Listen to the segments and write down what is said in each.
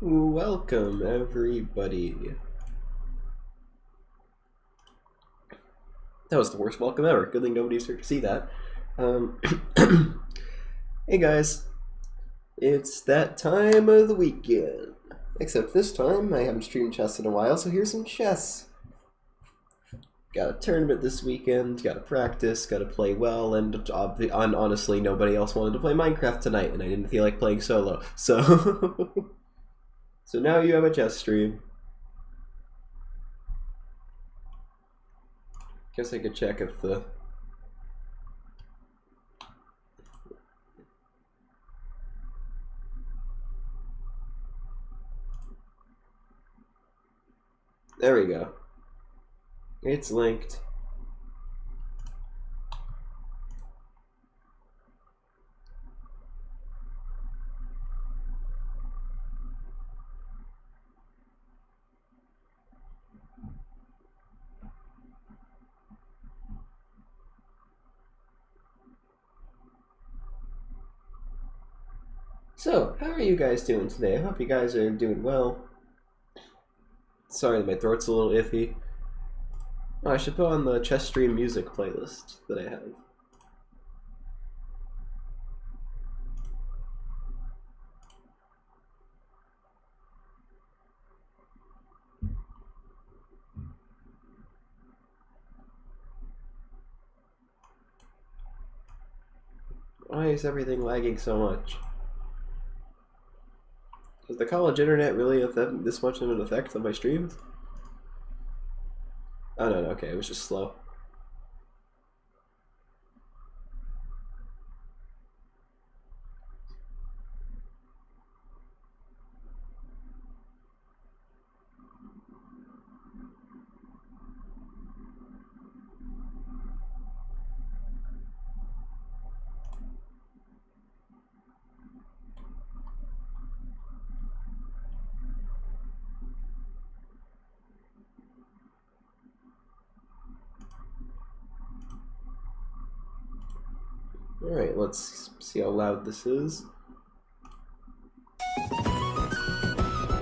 Welcome, everybody. That was the worst welcome ever. Good thing nobody's here to see that. Hey guys, it's that time of the weekend. Except this time, I haven't streamed chess in a while, so here's some chess. Got a tournament this weekend, gotta practice, gotta play well, and honestly, nobody else wanted to play Minecraft tonight, and I didn't feel like playing solo, so... So now you have a chess stream. Guess I could check if the... There we go. It's linked. So, how are you guys doing today? I hope you guys are doing well. Sorry, my throat's a little iffy. Oh, I should put on the chess stream music playlist that I have. Why is everything lagging so much? Does the college internet really have this much of an effect on my streams? Oh no, okay, it was just slow. Alright, let's see how loud this is.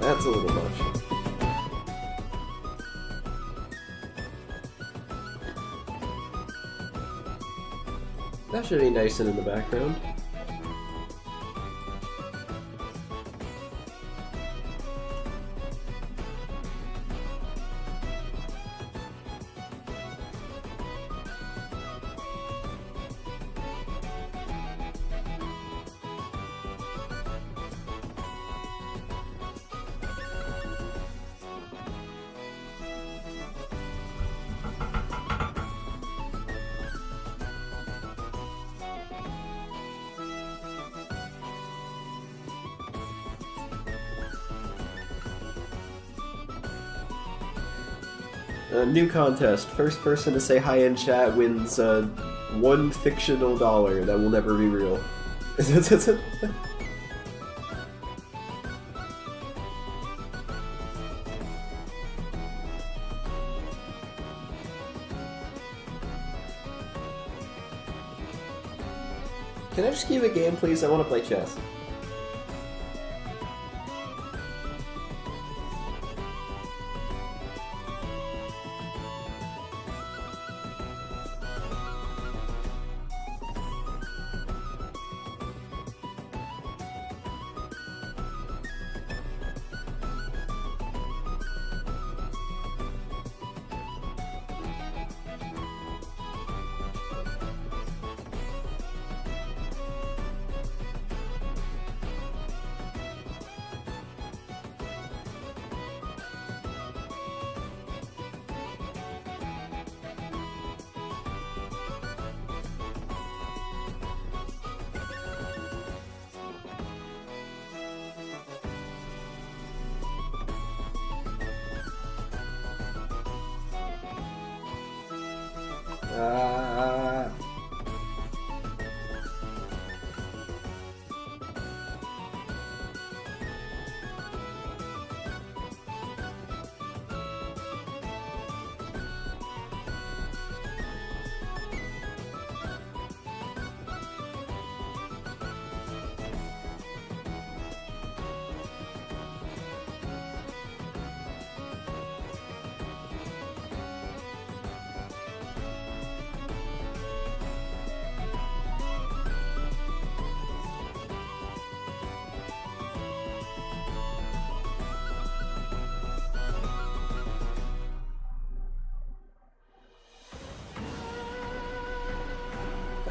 That's a little much. That should be nice and in the background. New contest. First person to say hi in chat wins one fictional dollar that will never be real. Can I just keep a game, please? I want to play chess.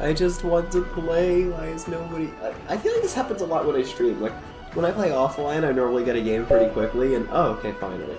I just want to play. Why is nobody... I feel like this happens a lot when I stream. Like, when I play offline, I normally get a game pretty quickly, and oh, okay, finally.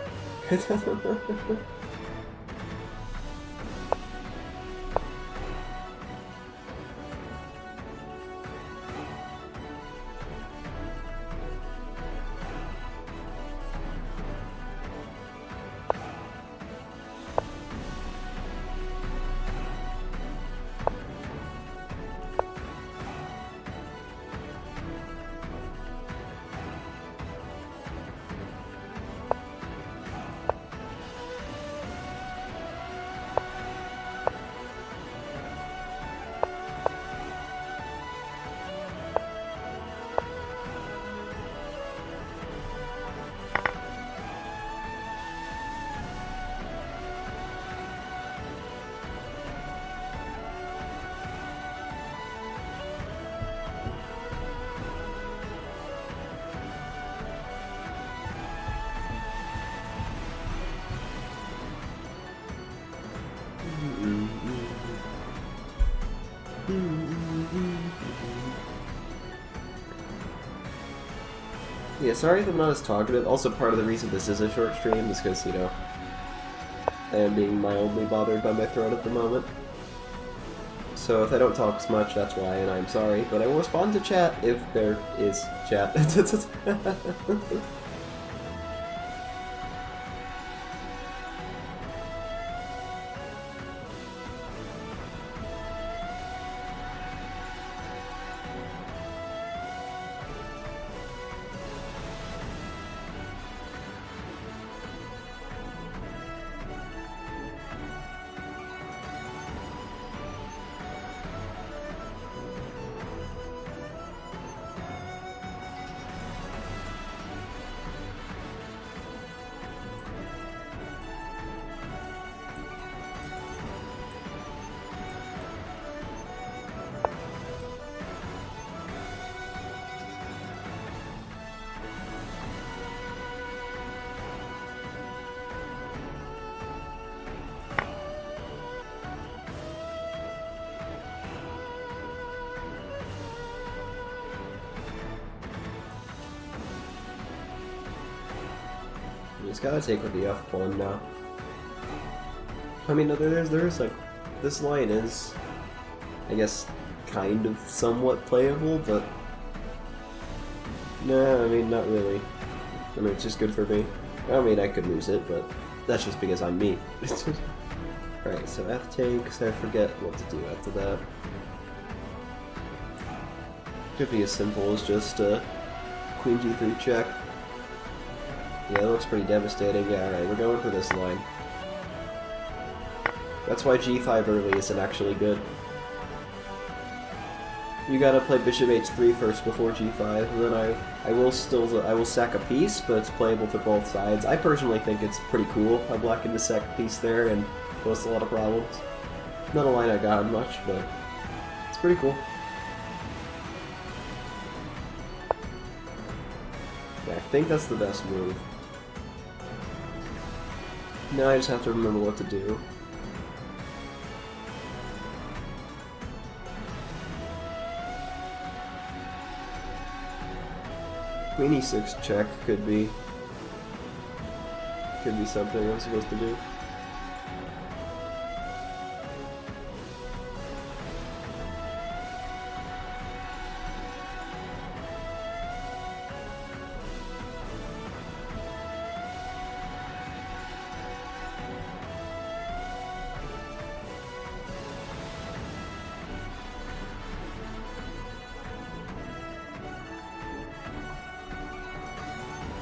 Yeah, sorry if I'm not as talkative. Also, part of the reason this is a short stream is because, you know, I am being mildly bothered by my throat at the moment. So if I don't talk as much, that's why, and I'm sorry. But I will respond to chat if there is chat. Just gotta take with the F pawn now. I mean, there's like, this line is, I guess, kind of somewhat playable, but nah, I mean, not really. I mean, it's just good for me. I mean, I could lose it, but that's just because I'm me. Alright, so F takes, I forget what to do after that. Could be as simple as just Queen G3 check. Yeah, that looks pretty devastating. Yeah, alright, we're going for this line. That's why G5 early isn't actually good. You gotta play Bishop H3 first before G5, and then I will sack a piece, but it's playable for both sides. I personally think it's pretty cool how black can just sack a piece there and post a lot of problems. Not a line I got much, but it's pretty cool. Yeah, I think that's the best move. Now I just have to remember what to do. Queen E6 check could be something I'm supposed to do.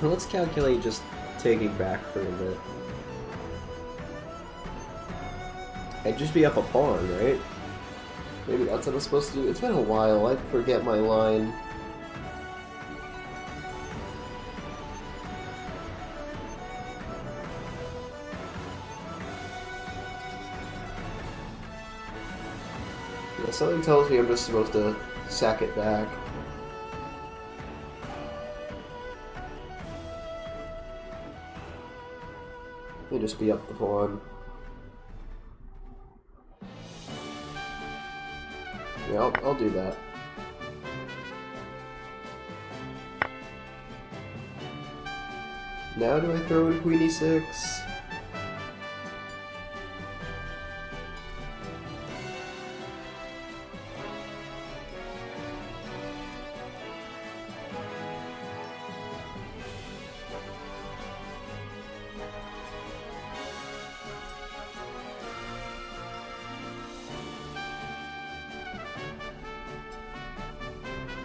Let's calculate just taking back for a bit. I'd just be up a pawn, right? Maybe that's what I'm supposed to do. It's been a while, I forget my line. Yeah, something tells me I'm just supposed to sack it back. May just be up the pawn. Yeah, I'll do that. Now do I throw in queen e6?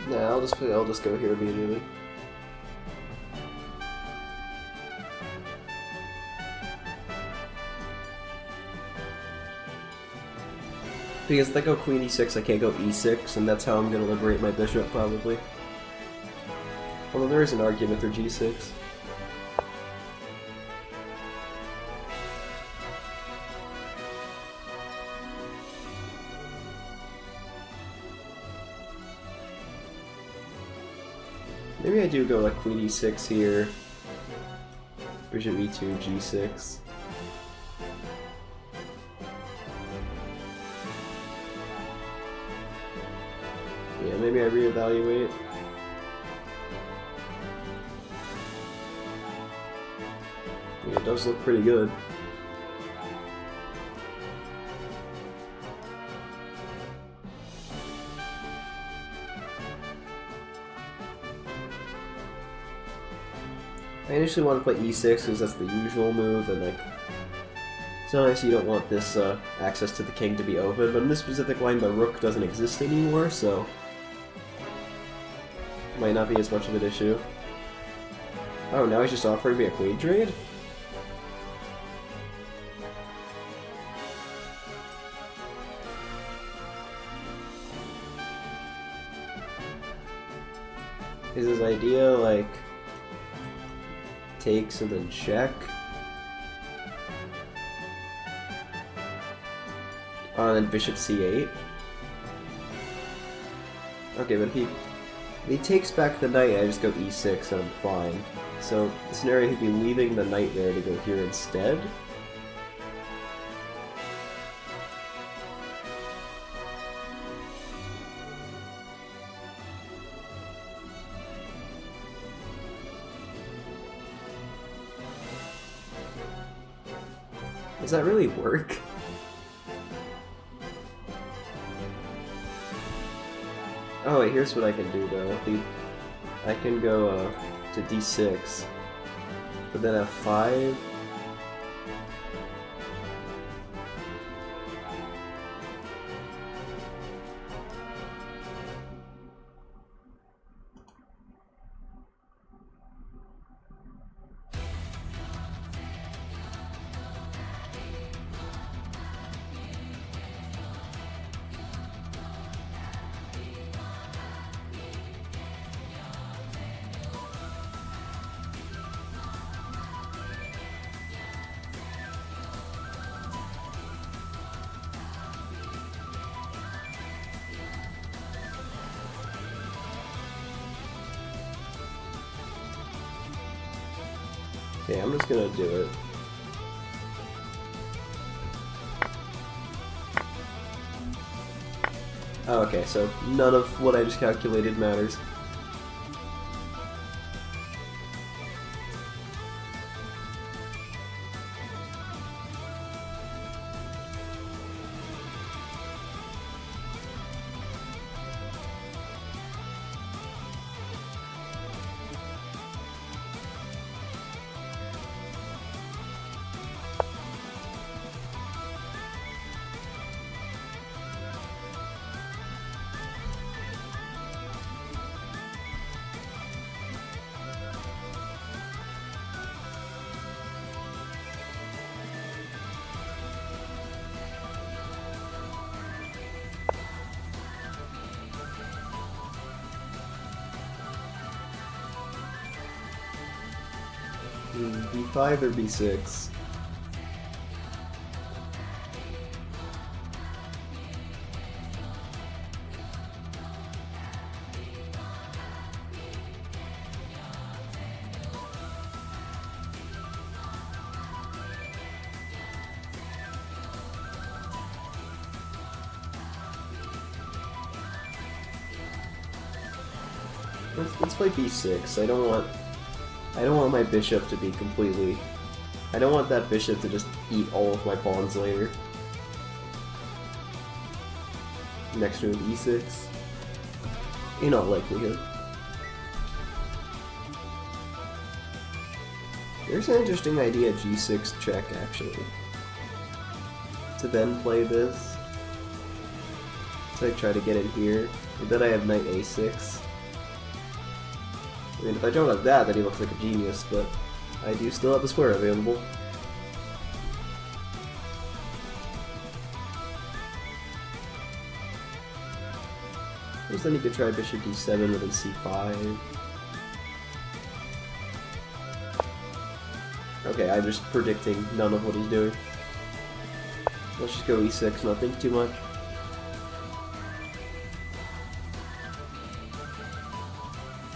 Nah, I'll just go here immediately. Because if I go queen e6, I can't go e6, and that's how I'm going to liberate my bishop, probably. Although there is an argument for g6. Maybe I do go like queen e6 here. Bishop e2, g6. Yeah, maybe I reevaluate. Yeah, it does look pretty good. I initially want to play e6 because that's the usual move, and like, sometimes you don't want this access to the king to be open, but in this specific line the rook doesn't exist anymore, so it might not be as much of an issue. Oh, now he's just offering me a queen trade? Is his idea like takes and then check? Oh, and then bishop c8. Okay, but if he takes back the knight, I just go e6 and I'm fine. So the scenario, he'd be leaving the knight there to go here instead. Does that really work? Oh wait, here's what I can do though. I can go to d6, but then f5. Okay, I'm just gonna do it. Oh, okay, so none of what I just calculated matters. B5 or B6? Let's play b6. I don't want my bishop to be completely... I don't want that bishop to just eat all of my pawns later. Next move e6. In all likelihood. There's an interesting idea, g6 check, actually. To then play this. So I try to get in here. And then I have knight a6. I mean, if I don't have that, then he looks like a genius, but I do still have a square available. First, then you could try bishop d7 with c5. Okay, I'm just predicting none of what he's doing. Let's just go e6, not think too much.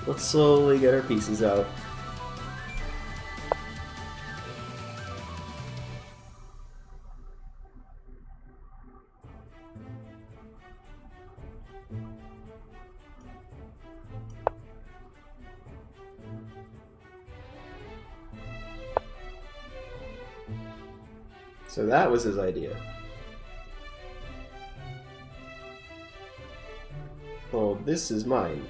Let's slowly get our pieces out. So that was his idea. Oh, this is mine.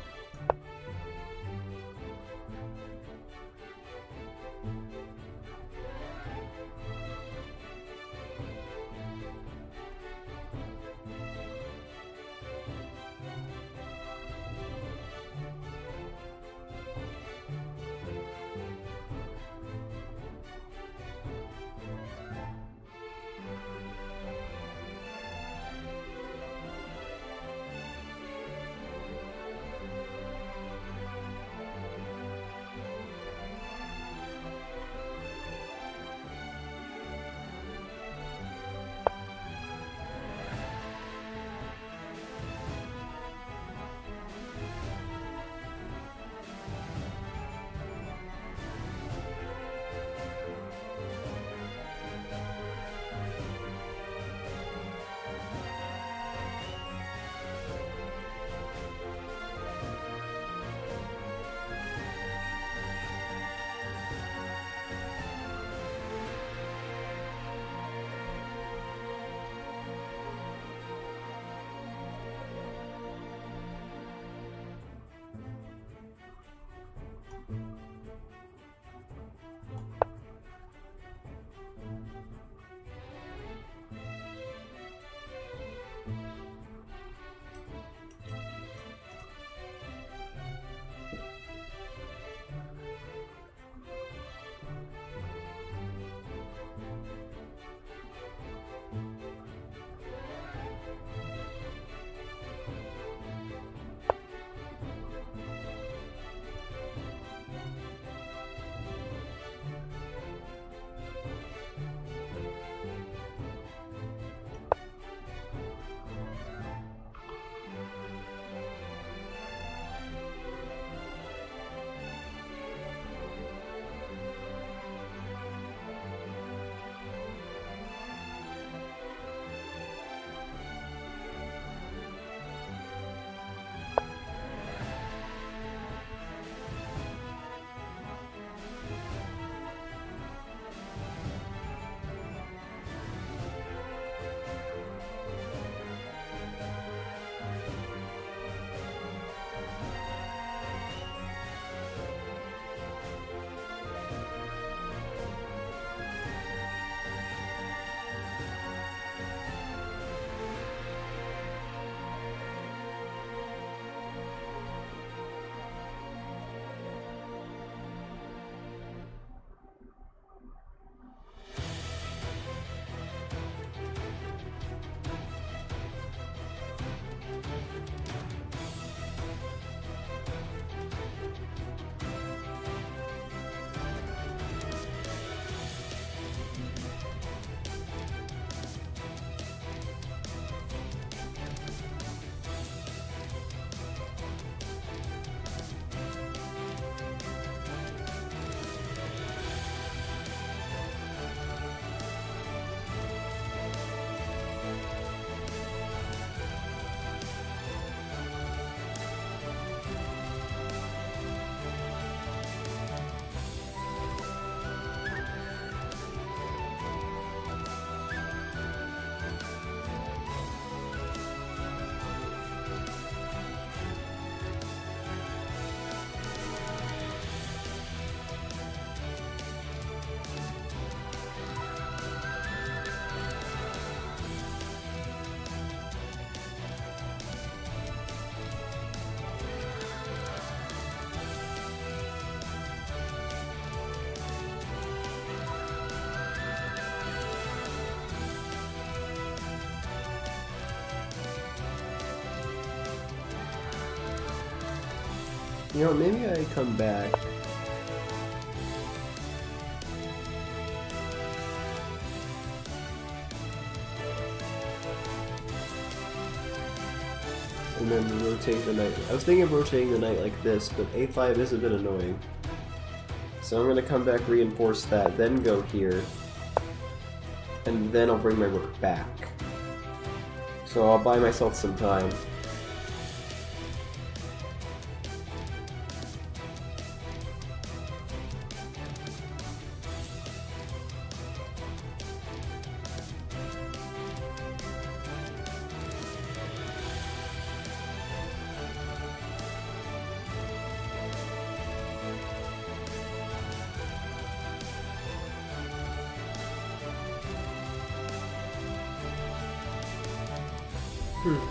You know, maybe I come back. And then rotate the knight. I was thinking of rotating the knight like this, but a5 is a bit annoying. So I'm gonna come back, reinforce that, then go here. And then I'll bring my rook back. So I'll buy myself some time.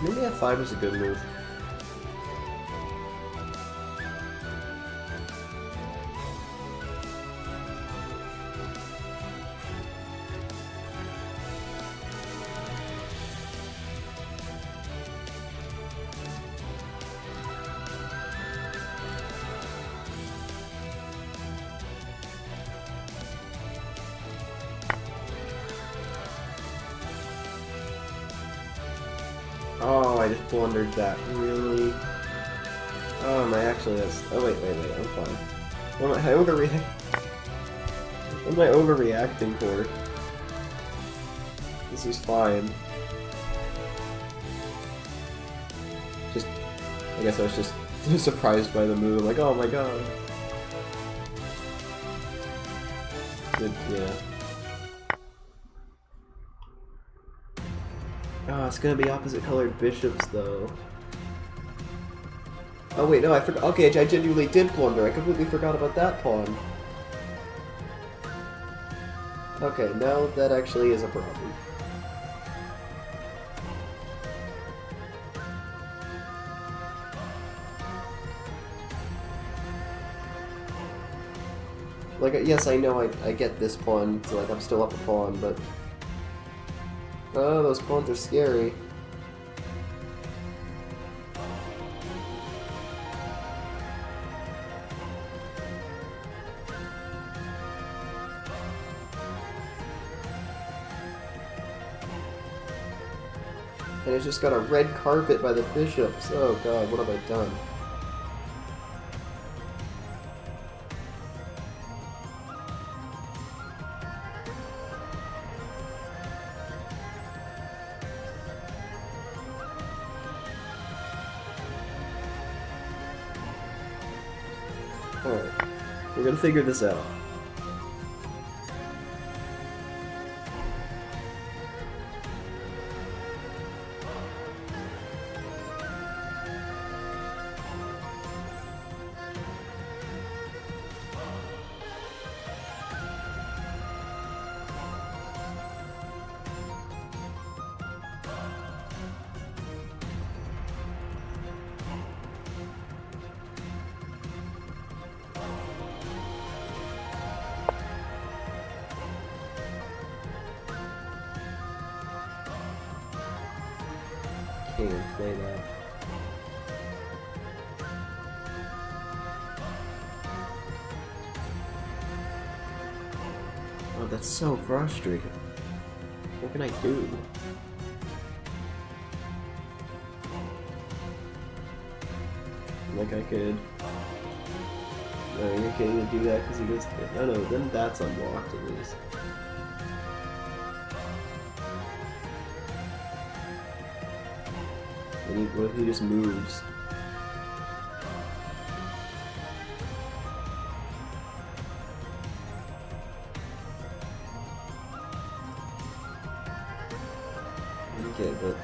Maybe f5 was a good move. Oh, I just blundered that. Really? Oh, am I actually... Oh, wait, I'm fine. What am I What am I overreacting for? This is fine. Just... I guess I was just surprised by the move. Like, oh my god. Yeah. Oh, it's gonna be opposite colored bishops, though. Oh wait, no, I forgot. Okay, I genuinely did blunder. I completely forgot about that pawn. Okay, now that actually is a problem. Like, yes, I know I get this pawn, so like I'm still up a pawn, but... Oh, those pawns are scary. And it's just got a red carpet by the bishops. Oh god, what have I done? Alright, we're gonna figure this out. Can't play that. Oh, that's so frustrating. What can I do? Like I could... No, you can't even do that because he goes... No, then that's unlocked at least. What if he just moves? Okay, but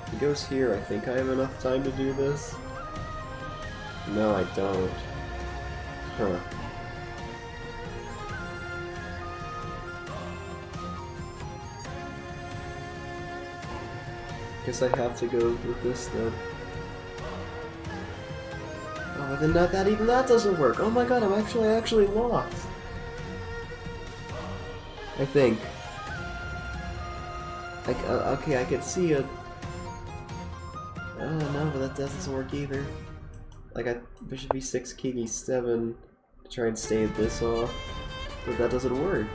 if he goes here, I think I have enough time to do this. No, I don't. Huh. Guess I have to go with this then. Oh, then even that doesn't work. Oh my god, I actually lost. I think. Okay, I could see a... Oh no, but that doesn't work either. Like, bishop e6, king e7 to try and stave this off, but that doesn't work.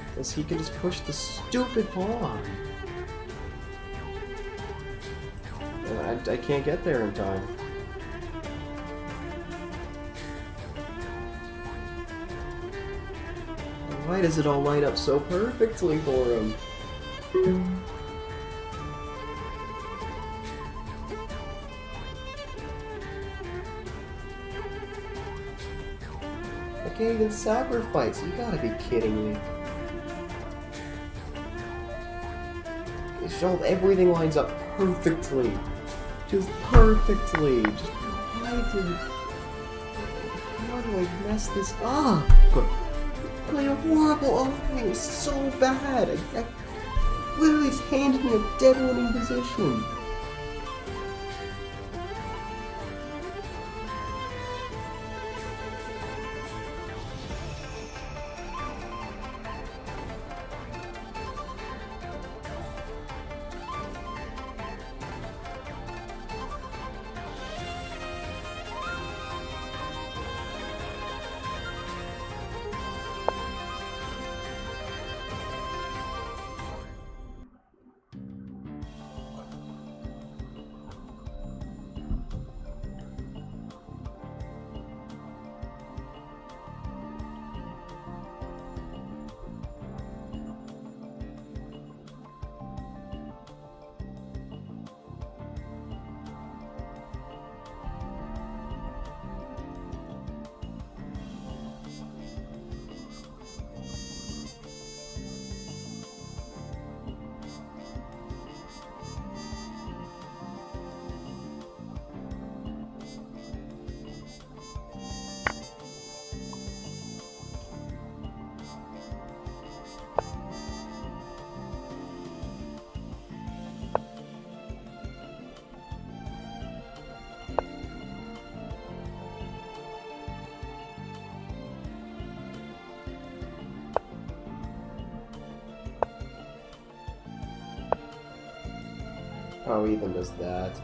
Because he can just push the stupid pawn. And I can't get there in time. Why does it all line up so perfectly for him? I can't even sacrifice. You gotta be kidding me. Everything lines up perfectly. Just perfectly. Just how do I mess this up? Playing a horrible opening. It was so bad. I literally just handed me a dead winning position. How even does that?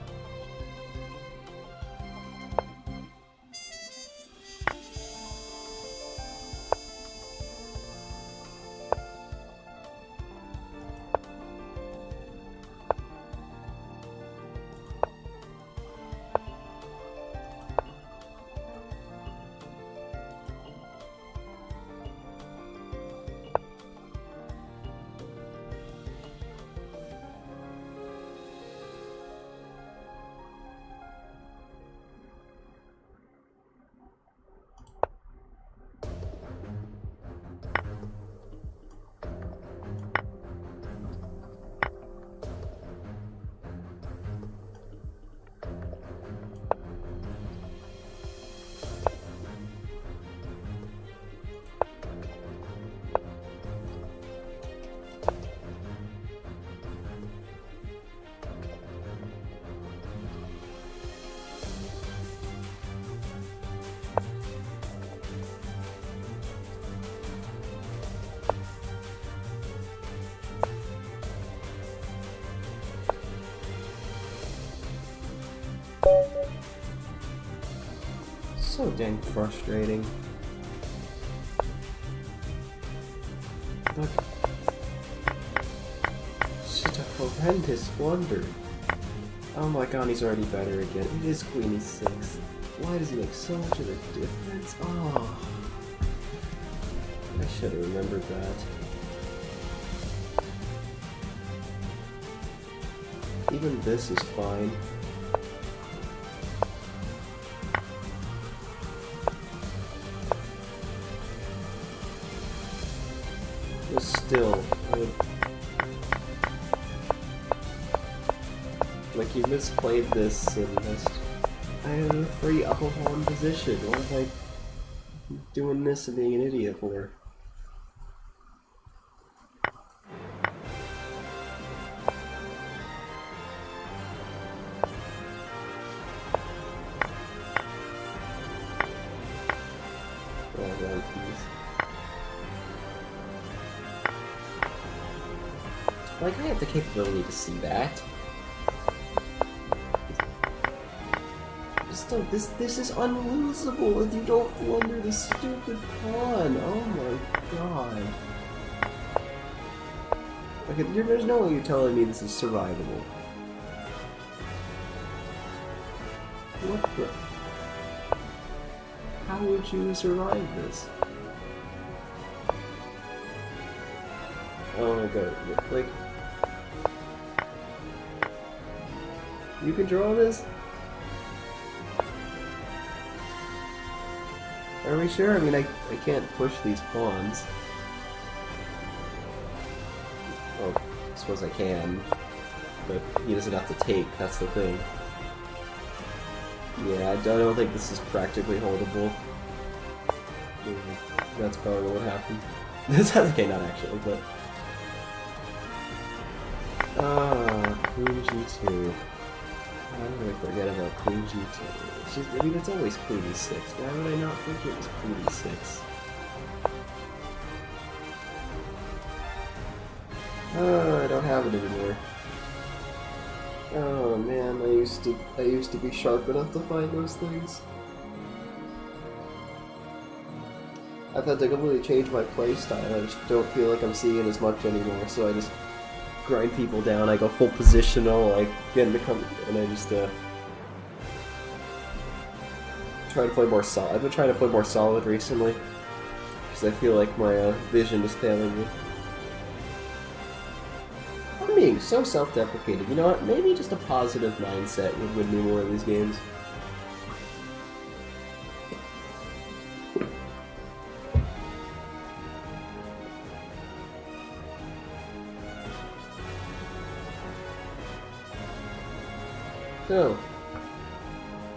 So dang frustrating. Look. Such a horrendous blunder. Oh my god, he's already better again. It is queen e6. Why does he make so much of a difference? Oh. I should have remembered that. Even this is fine. But still, like you misplayed this and missed. I have a free upper pawn position. What am I doing this and being an idiot for? Like, I have the capability to see that. just don't. This is unlosable if you don't blunder the stupid pawn. Oh my god. Okay, there's no way you're telling me this is survivable. What the? How would you survive this? Oh my god, like... You can draw this? Are we sure? I mean, I can't push these pawns. Oh, I suppose I can. But he doesn't have to take, that's the thing. Yeah, I don't think this is practically holdable. That's probably what happened. Okay, not actually, but... Queen G2. How did I forget about Queen G2? It's just, I mean, it's always Queen E6. Why would I not think it was Queen E6? Oh, I don't have it anymore. Oh man, I used to be sharp enough to find those things. I've had to completely change my playstyle. I just don't feel like I'm seeing it as much anymore, so I just grind people down. I go full positional, like get into and I just try to play more solid. I've been trying to play more solid recently because I feel like my vision is failing me. I'm being so self-deprecating. You know what? Maybe just a positive mindset would win me more of these games. So,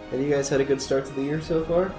have you guys had a good start to the year so far?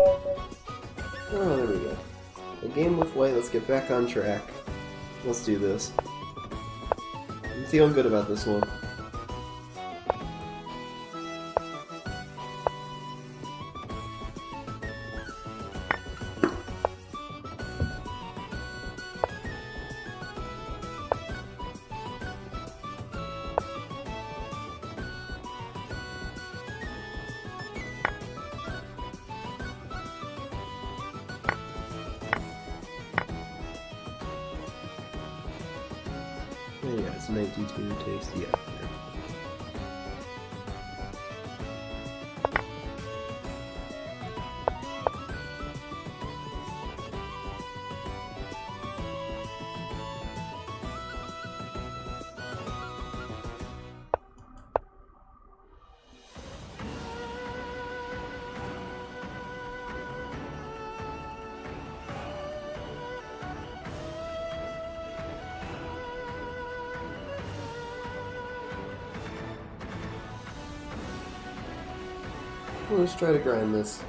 Oh, there we go. A game with white, let's get back on track. Let's do this. I'm feeling good about this one. Yeah, it's 92 taste, yeah. Well, let's try to grind this.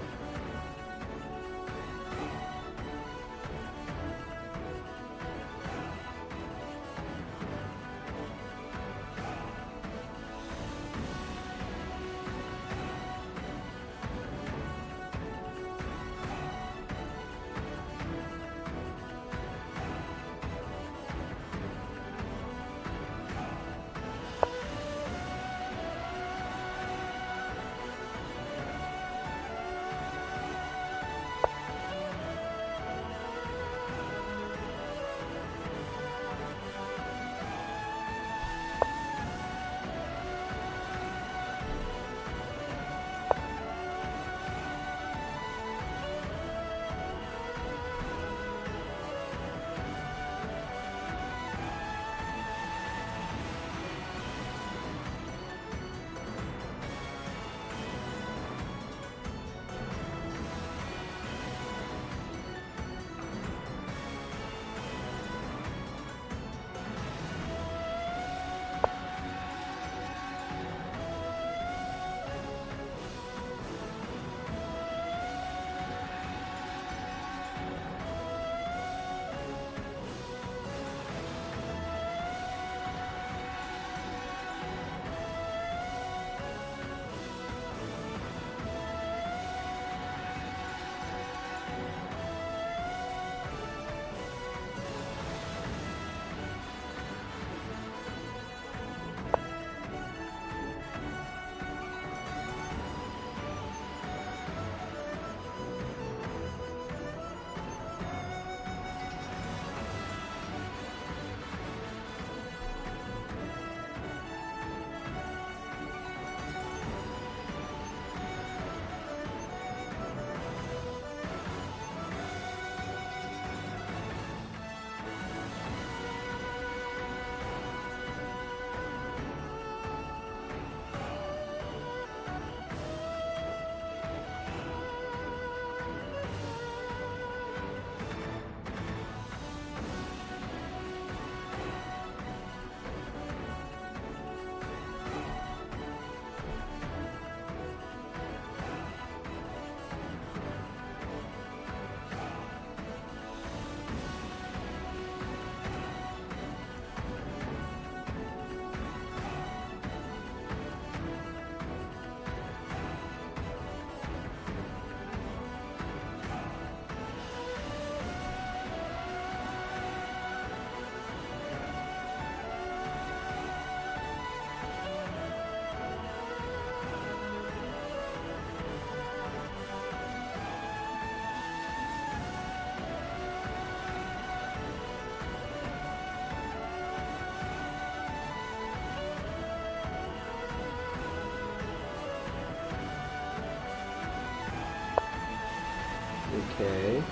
Okay.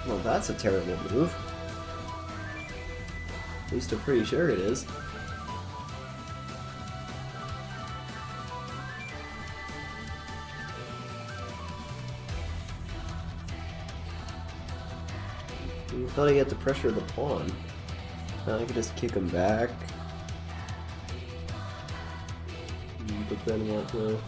Well, that's a terrible move. At least I'm pretty sure it is. I thought he had to pressure the pawn. Now I could just kick him back. But then what? No.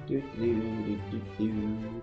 Do, do, do, do, do.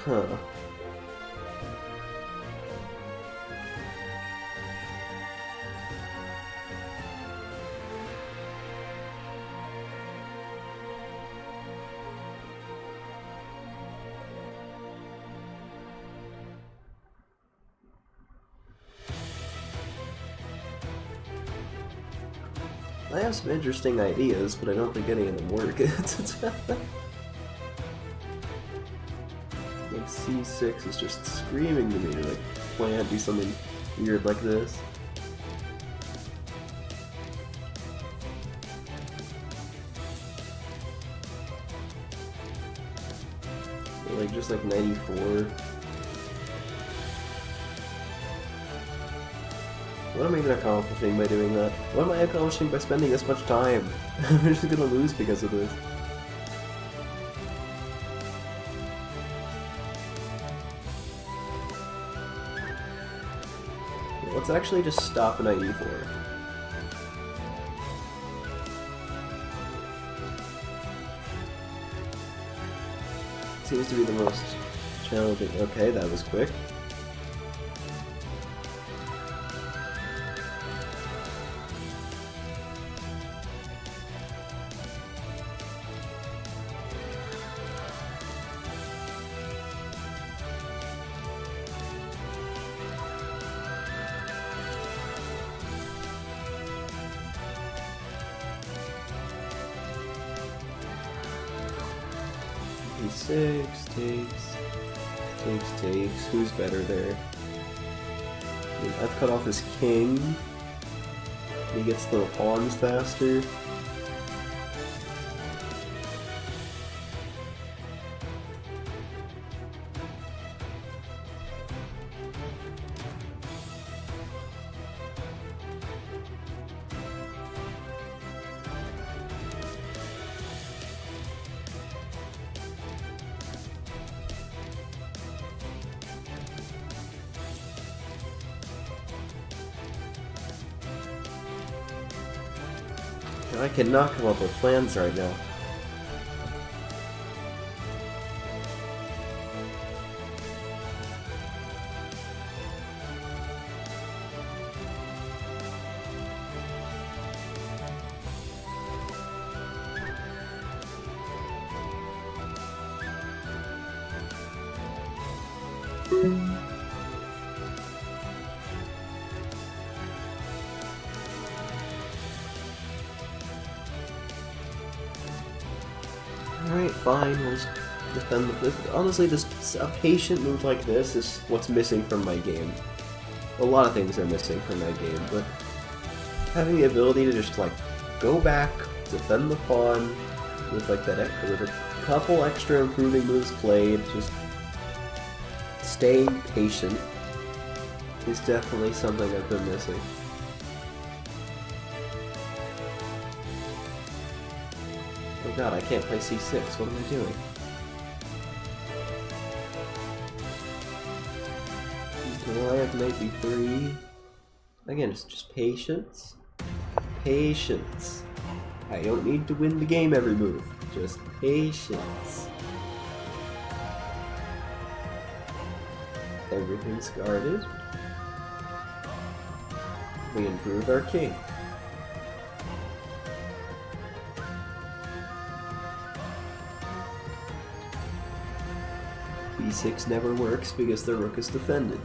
Huh. I have some interesting ideas, but I don't think any of them work. Like C6 is just screaming to me to like plan, do something weird like this. Or like just like 94. What am I even accomplishing by doing that? What am I accomplishing by spending this much time? I'm just gonna lose because of this. Let's actually just stop at 94. Seems to be the most challenging. Okay, that was quick. E6 takes. Who's better there? I mean, I've cut off his king. He gets the pawns faster. I cannot come up with plans right now. Alright, fine, we'll just defend the... Honestly, a patient move like this is what's missing from my game. A lot of things are missing from my game, but having the ability to just, like, go back, defend the pawn, with, like, with a couple extra improving moves played, just staying patient is definitely something I've been missing. Oh god, I can't play C6. What am I doing? Goliath knight B3. Again, it's just patience. Patience. I don't need to win the game every move. Just patience. Everything's guarded. We improve our king. B6 never works because the rook is defended.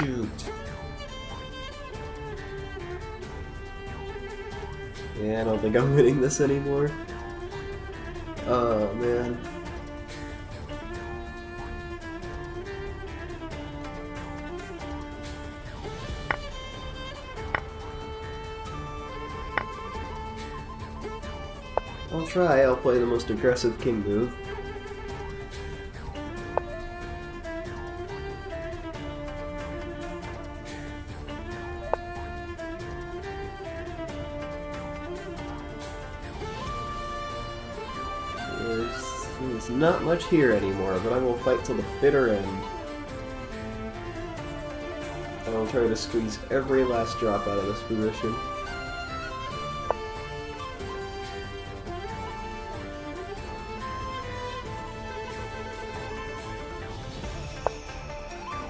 Shoot. Yeah, I don't think I'm winning this anymore. Oh, man. I'll try. I'll play the most aggressive king move. There's not much here anymore, but I will fight till the bitter end. I will try to squeeze every last drop out of this position.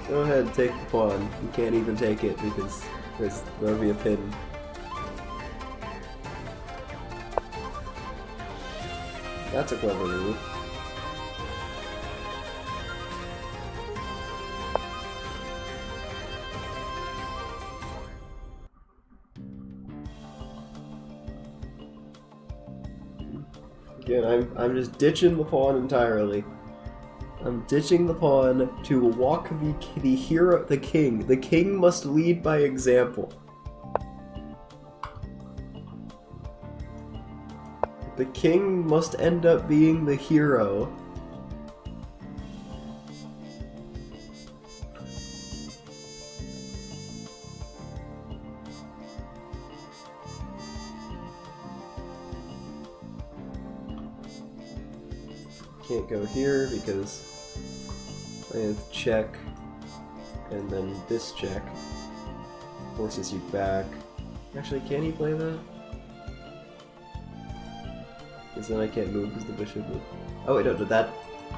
Go ahead, take the pawn. You can't even take it because there'll be a pin. That's a clever move. Again, I'm just ditching the pawn entirely. I'm ditching the pawn to walk the hero, the king. The king must lead by example. The king must end up being the hero. Can't go here because I have check, and then this check forces you back. Actually, can he play that? Because then I can't move because the bishop would... Oh wait, no, did that...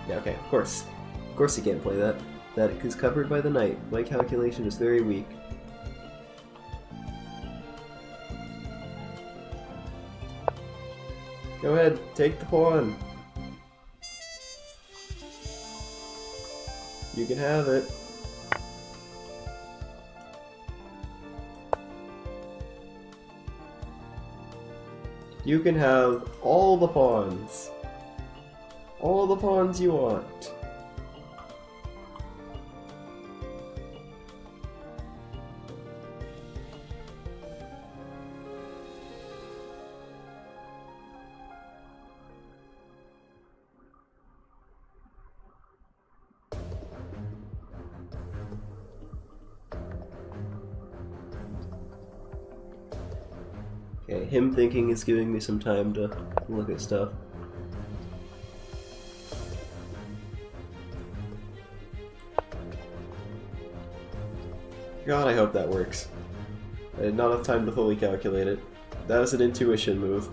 Yeah, okay, of course. Of course he can't play that. That is covered by the knight. My calculation is very weak. Go ahead, take the pawn. You can have it. You can have all the pawns. All the pawns you want. Okay, him thinking is giving me some time to look at stuff. God, I hope that works. I had not enough time to fully calculate it. That was an intuition move.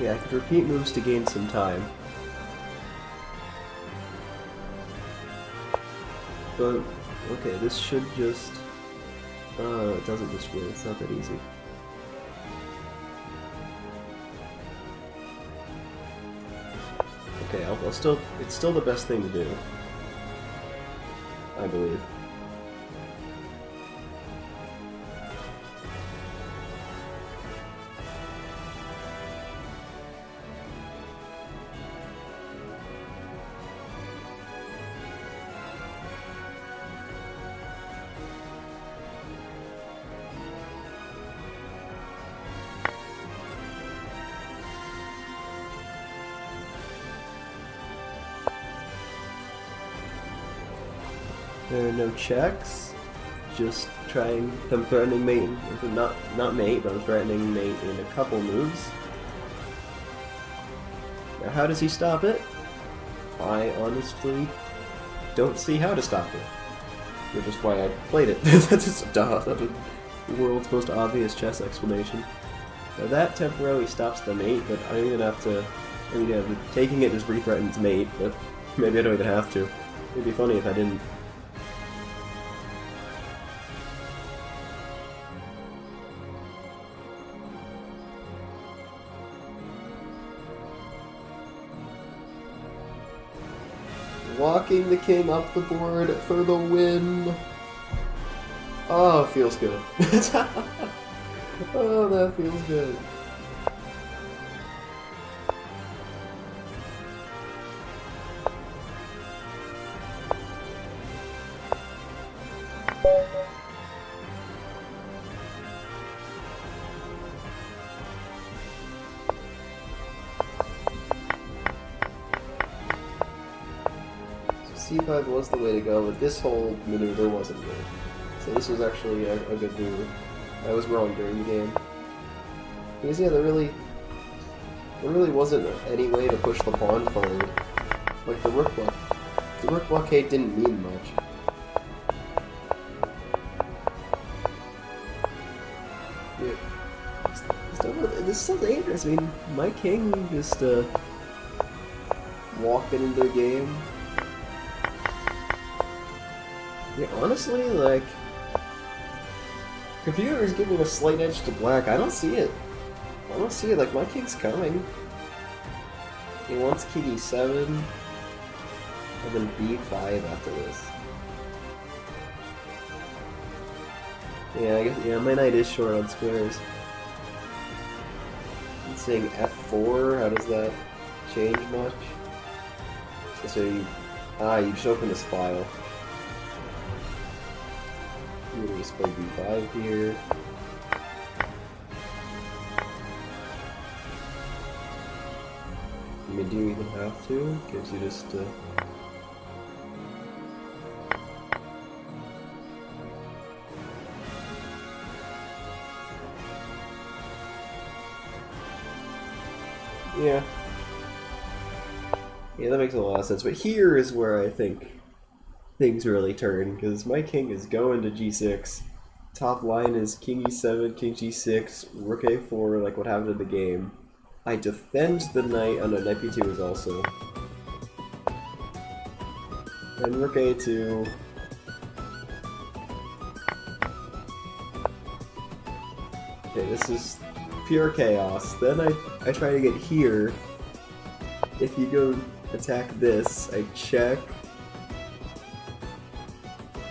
Yeah, I could repeat moves to gain some time. But, okay, this should just... it doesn't just win, it's not that easy. Okay, I'll still... It's still the best thing to do. I believe. There are no checks. Just trying. I'm threatening mate. Not mate, but I'm threatening mate in a couple moves. Now, how does he stop it? I honestly don't see how to stop it. Which is why I played it. That's just the world's most obvious chess explanation. Now that temporarily stops the mate, but I'm gonna have to. I mean, yeah, taking it just re-threatens mate, but maybe I don't even have to. It'd be funny if I didn't. Walking the king up the board for the win. Oh, feels good. Oh, that feels good. C5 was the way to go, but this whole maneuver wasn't good. So this was actually a good move. I was wrong during the game. Because yeah, there really wasn't any way to push the pawn forward. Like the rook blockade didn't mean much. Yeah. This is so dangerous. I mean, my king just walking into the game. Yeah, honestly, like, computer is giving a slight edge to black. I don't see it. I don't see it. Like, my king's coming. He wants king e7, and then b5 after this. Yeah, I guess, yeah, my knight is short on squares. I'm saying f4, how does that change much? So you just open this file. We're going to just play b5 here. I mean, do you even have to? Gives you just yeah. Yeah, that makes a lot of sense. But here is where I think things really turn, because my king is going to g6. Top line is king e7, king g6, rook a4, like what happened in the game. I defend the knight. Oh no, knight b2 is also. And rook a2. Okay, this is pure chaos. Then I try to get here. If you go attack this, I check.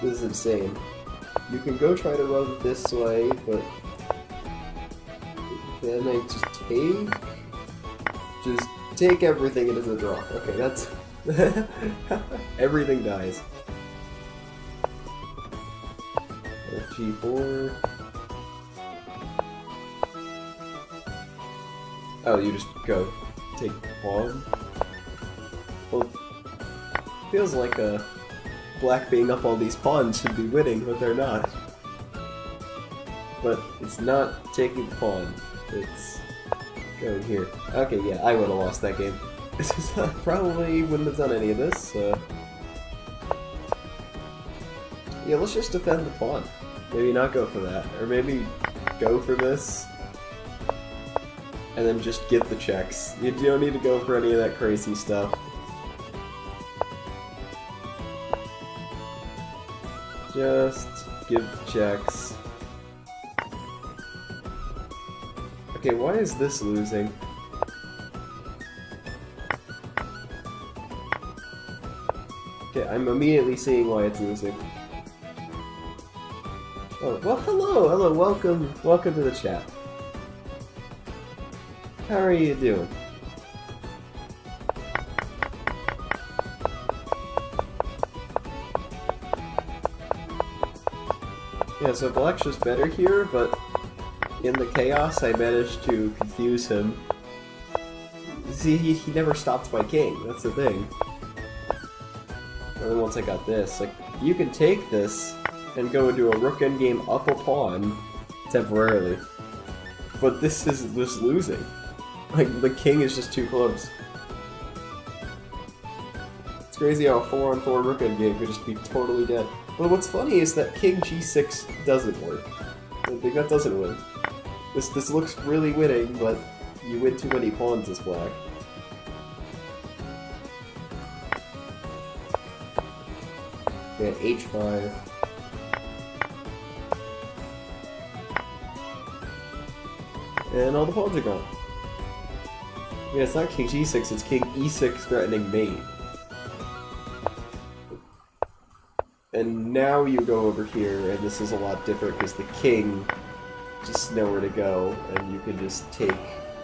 This is insane. You can go try to run this way, but then I just take everything into the draw. Okay, that's everything dies. G4. Oh, you just go take pawn. Well, feels like a. Black being up all these pawns should be winning, but they're not. But it's not taking the pawn. It's going here. Okay, yeah, I would have lost that game. Probably wouldn't have done any of this. Yeah, let's just defend the pawn. Maybe not go for that. Or maybe go for this. And then just get the checks. You don't need to go for any of that crazy stuff. Just give checks. Okay, why is this losing? Okay, I'm immediately seeing why it's losing. Oh, well, hello, welcome to the chat. How are you doing? Yeah, so Black's just better here, but in the chaos I managed to confuse him. See, he never stopped my king, that's the thing. And then once I got this, like, you can take this and go into a rook endgame up a pawn temporarily. But this is just losing. Like, the king is just too close. It's crazy how a 4-on-4 rook endgame could just be totally dead. But what's funny is that king g6 doesn't work. I think that doesn't win. This looks really winning, but you win too many pawns as black. Yeah, h5. And all the pawns are gone. Yeah, it's not king g6, it's king e6 threatening mate. And now you go over here, and this is a lot different because the king just nowhere to go, and you can just take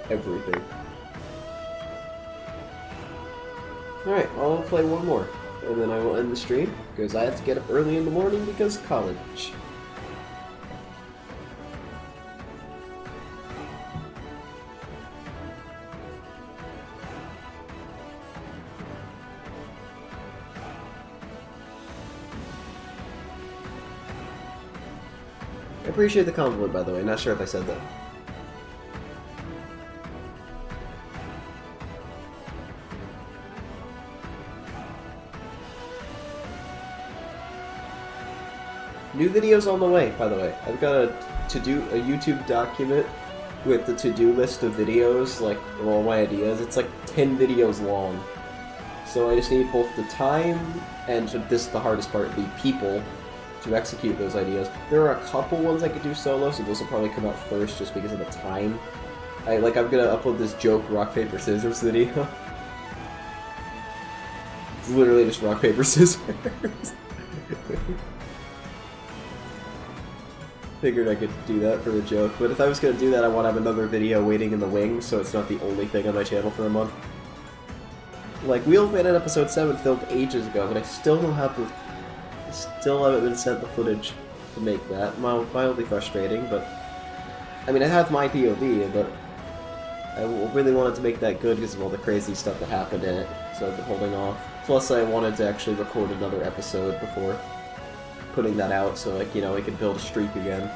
everything. Alright, I'll play one more, and then I will end the stream, because I have to get up early in the morning because college. I appreciate the compliment, by the way. Not sure if I said that. New videos on the way, by the way. I've got a YouTube document with the to-do list of videos, like, of all my ideas. It's like 10 videos long. So I just need both the time and, so this is the hardest part, the people to execute those ideas. There are a couple ones I could do solo, so those will probably come out first just because of the time. I'm gonna upload this joke rock, paper, scissors video. It's literally just rock, paper, scissors. Figured I could do that for the joke, but if I was gonna do that, I want to have another video waiting in the wings, so it's not the only thing on my channel for a month. Like, Wheel of Man episode 7 filmed ages ago, but I still haven't been sent the footage to make that. Mildly frustrating, but I mean, I have my POV, but I really wanted to make that good because of all the crazy stuff that happened in it, so I've been holding off. Plus, I wanted to actually record another episode before putting that out, so, like, you know, I could build a streak again.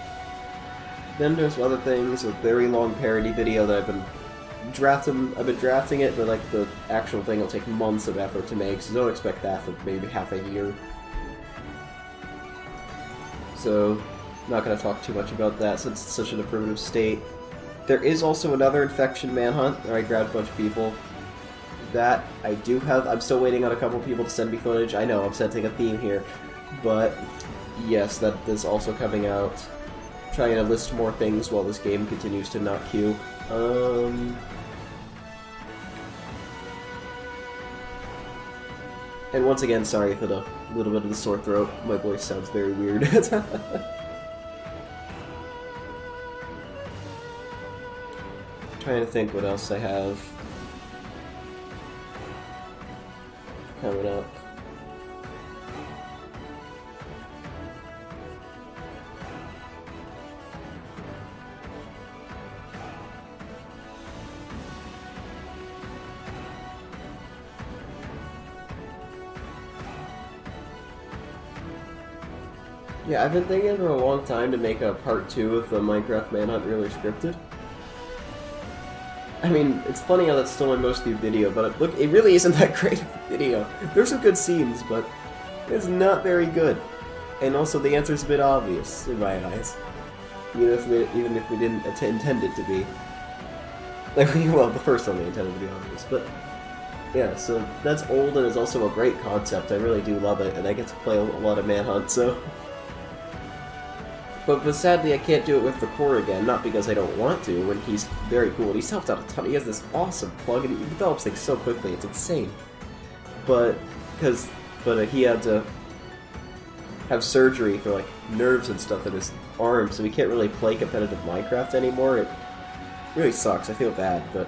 Then there's other things, a very long parody video that I've been drafting it, but, like, the actual thing will take months of effort to make, so don't expect that for maybe half a year. So, I'm not going to talk too much about that since it's such in a primitive state. There is also another infection manhunt where I grabbed a bunch of people. That I do have. I'm still waiting on a couple people to send me footage. I know, I'm sensing a theme here. But, yes, that is also coming out. Trying to list more things while this game continues to not queue. And once again, sorry for the little bit of the sore throat. My voice sounds very weird. Trying to think what else I have coming up. Yeah, I've been thinking for a long time to make a part 2 of the Minecraft Manhunt really scripted. I mean, it's funny how that's still my most viewed video, but look, it really isn't that great of a video. There's some good scenes, but it's not very good. And also, the answer's a bit obvious, in my eyes. Even if we didn't intend it to be. Like, well, the first one we intended to be obvious, but yeah, so that's old and it's also a great concept. I really do love it, and I get to play a lot of Manhunt, so... But sadly, I can't do it with the core again, not because I don't want to, when he's very cool. He's helped out a ton. He has this awesome plug, and he develops things so quickly, it's insane. But, because but he had to have surgery for like nerves and stuff in his arm, so he can't really play competitive Minecraft anymore. It really sucks. I feel bad, but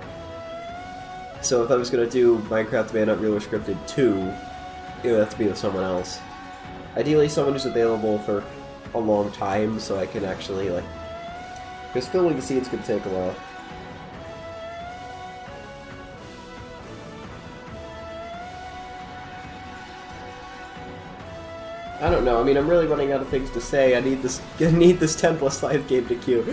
so if I was gonna do Minecraft Man Unreal Scripted 2, it would have to be with someone else. Ideally, someone who's available for a long time, so I can actually like, because filming the scenes could take a while. I don't know. I mean, I'm really running out of things to say. I need this 10 plus live game to queue.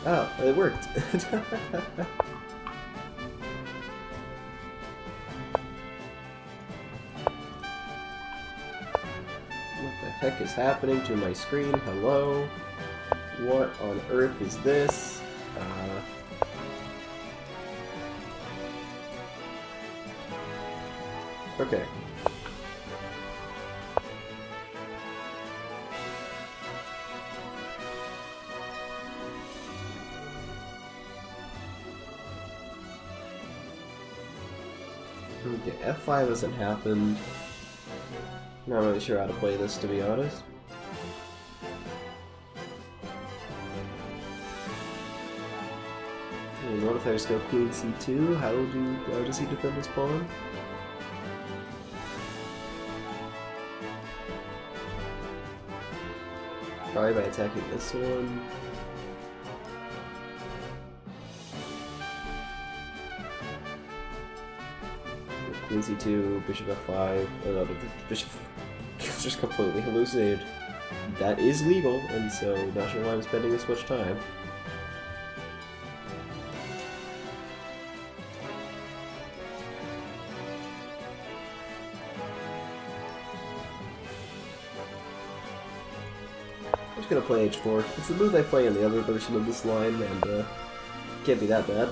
Oh, it worked. What the heck is happening to my screen? Hello? What on earth is this? Okay. Okay, F5 hasn't happened. Not really sure how to play this, to be honest. And what if I just go Queen C2? How does he defend his pawn? Probably by attacking this one. Queen C2, Bishop F5, no, the Bishop just completely hallucinated. That is legal, and so not sure why I'm spending this much time. I'm just gonna play H4. It's the move I play in the other version of this line, and can't be that bad.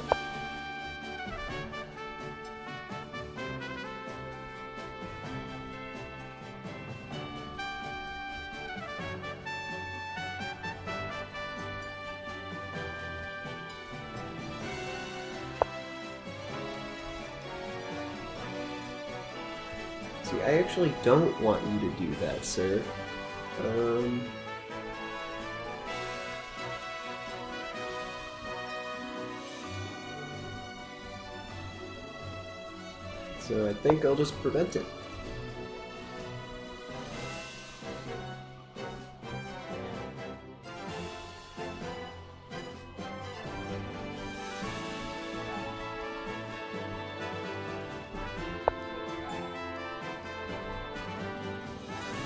See, I actually don't want you to do that, sir. So I think I'll just prevent it.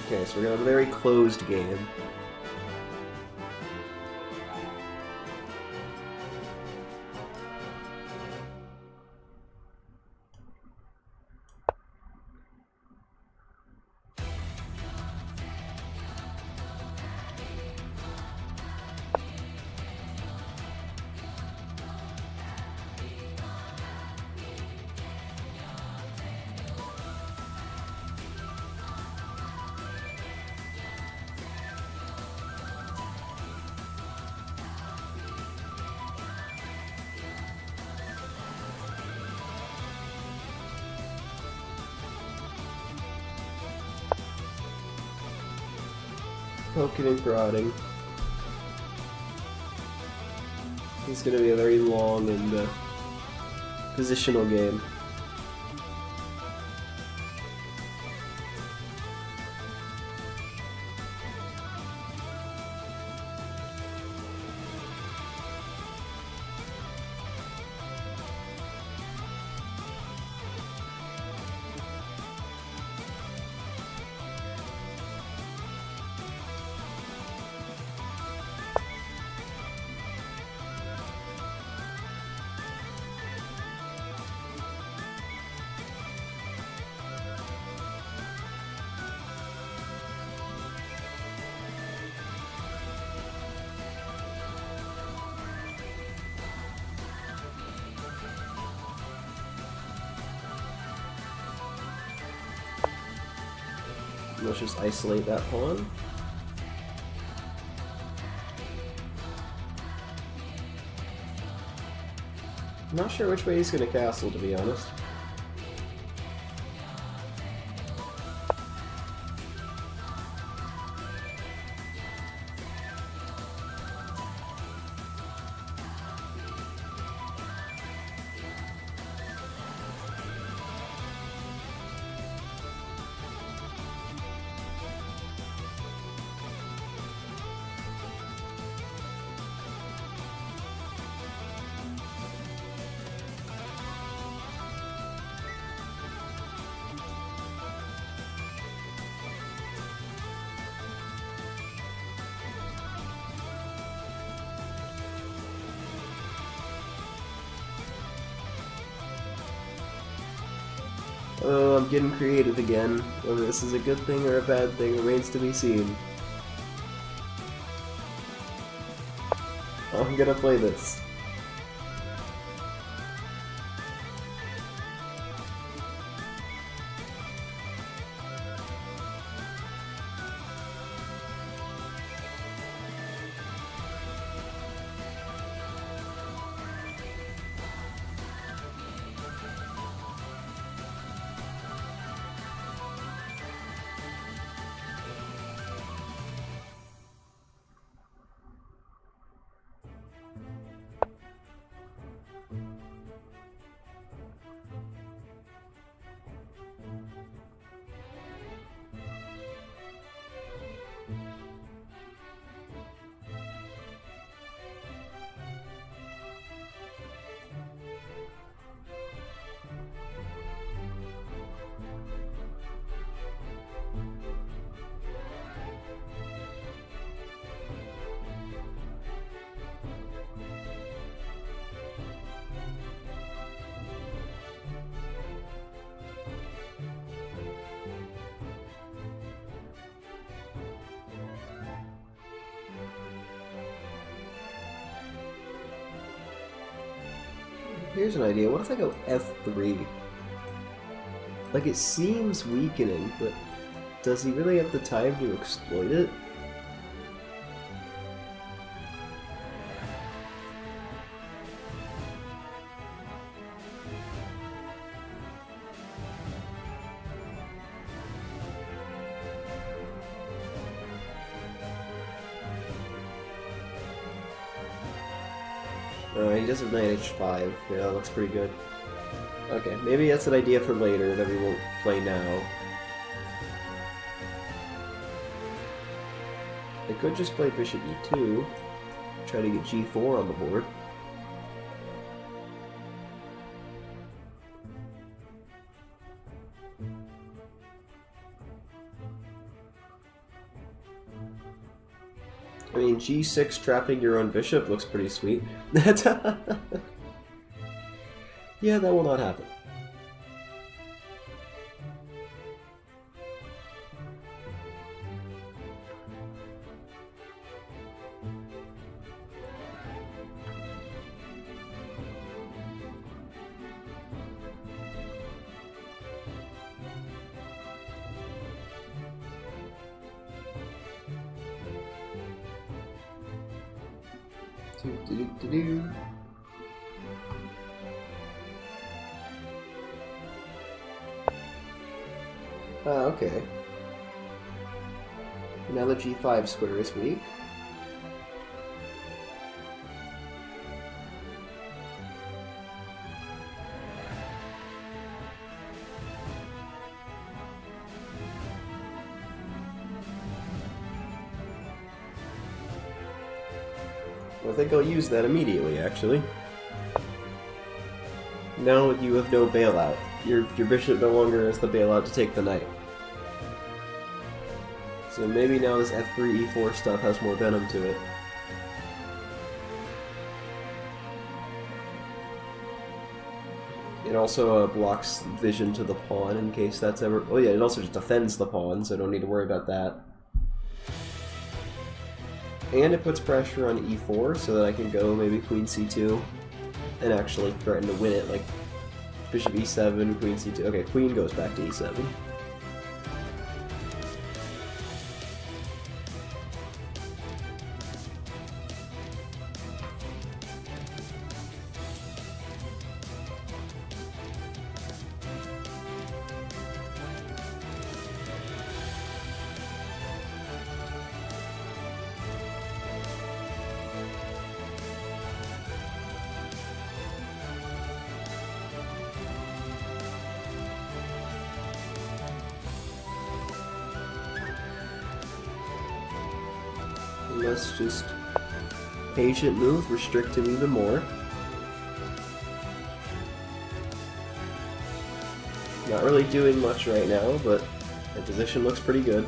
Okay, so we're gonna have a very closed game. Poking and prodding. It's going to be a very long and positional game. Let's just isolate that pawn. I'm not sure which way he's going to castle, to be honest. Oh, I'm getting creative again. Whether this is a good thing or a bad thing remains to be seen. I'm gonna play this. Here's an idea. What if I go F3? Like, it seems weakening, but does he really have the time to exploit it? He does have knight h5. Yeah, that looks pretty good. Okay, maybe that's an idea for later that we won't play now. I could just play bishop e2, try to get g4 on the board. I mean, g6 trapping your own bishop looks pretty sweet. Yeah, that will not happen. Okay. Now the g5 square is weak. I think I'll use that immediately, actually. Now you have no bailout. Your bishop no longer has the bailout to take the knight. So maybe now this f3, e4 stuff has more venom to it. It also blocks vision to the pawn in case that's ever... Oh yeah, it also just defends the pawn, so I don't need to worry about that. And it puts pressure on e4 so that I can go maybe queen c2 and actually threaten to win it, like bishop e7, queen c2. Okay, queen goes back to e7. Let's just patient move, restrict him even more. Not really doing much right now, but my position looks pretty good.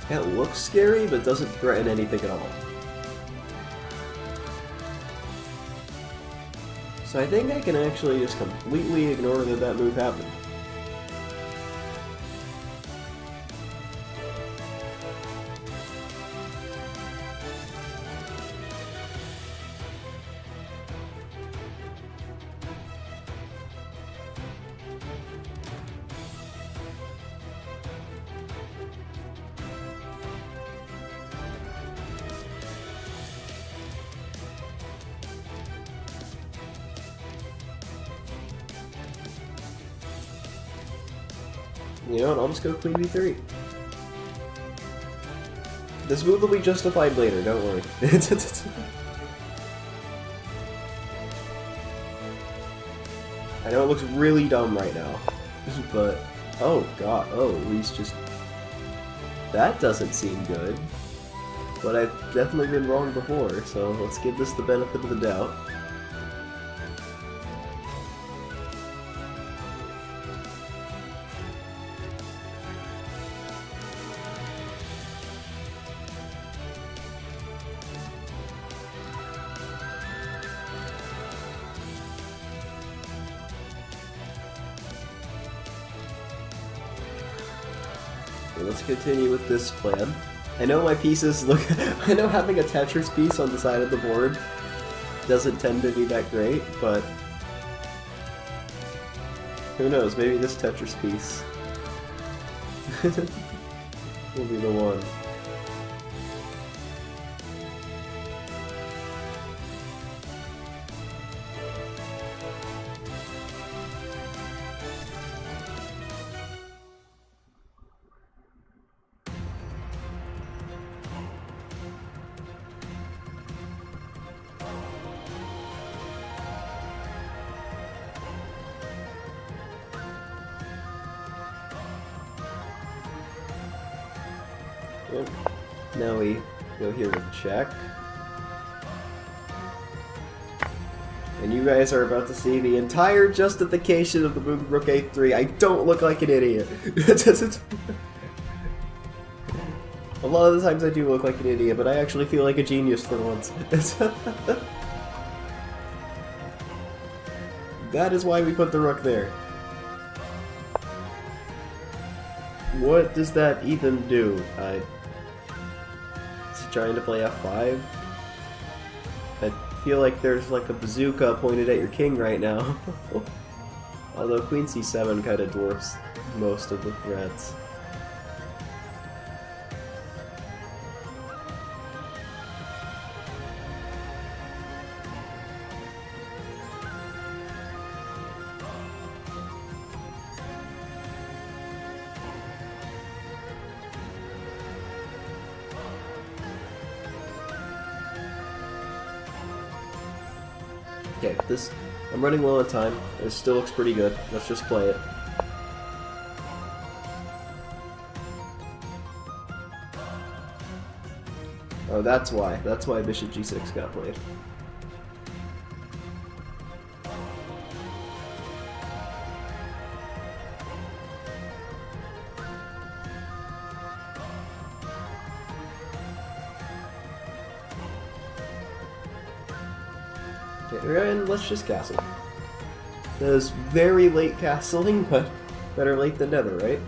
That looks scary, but doesn't threaten anything at all. So I think I can actually just completely ignore that that move happened. You know what, I'll just go queen b3. This move will be justified later, don't worry. I know it looks really dumb right now, but... Oh god, oh, he's just... That doesn't seem good. But I've definitely been wrong before, so let's give this the benefit of the doubt. Let's continue with this plan. I know my pieces look... I know having a Tetris piece on the side of the board doesn't tend to be that great, but... Who knows, maybe this Tetris piece will be the one. Yep. Now we go here with check. And you guys are about to see the entire justification of the move Rook A3. I don't look like an idiot. A lot of the times I do look like an idiot, but I actually feel like a genius for once. That is why we put the Rook there. What does that even do? Is he trying to play F5? I feel like there's like a bazooka pointed at your king right now. Although queen c7 kind of dwarfs most of the threats. Okay, I'm running low on time. It still looks pretty good. Let's just play it. Oh, that's why. That's why bishop g6 got played. Okay, and let's just castle. That was very late castling, but better late than never, right?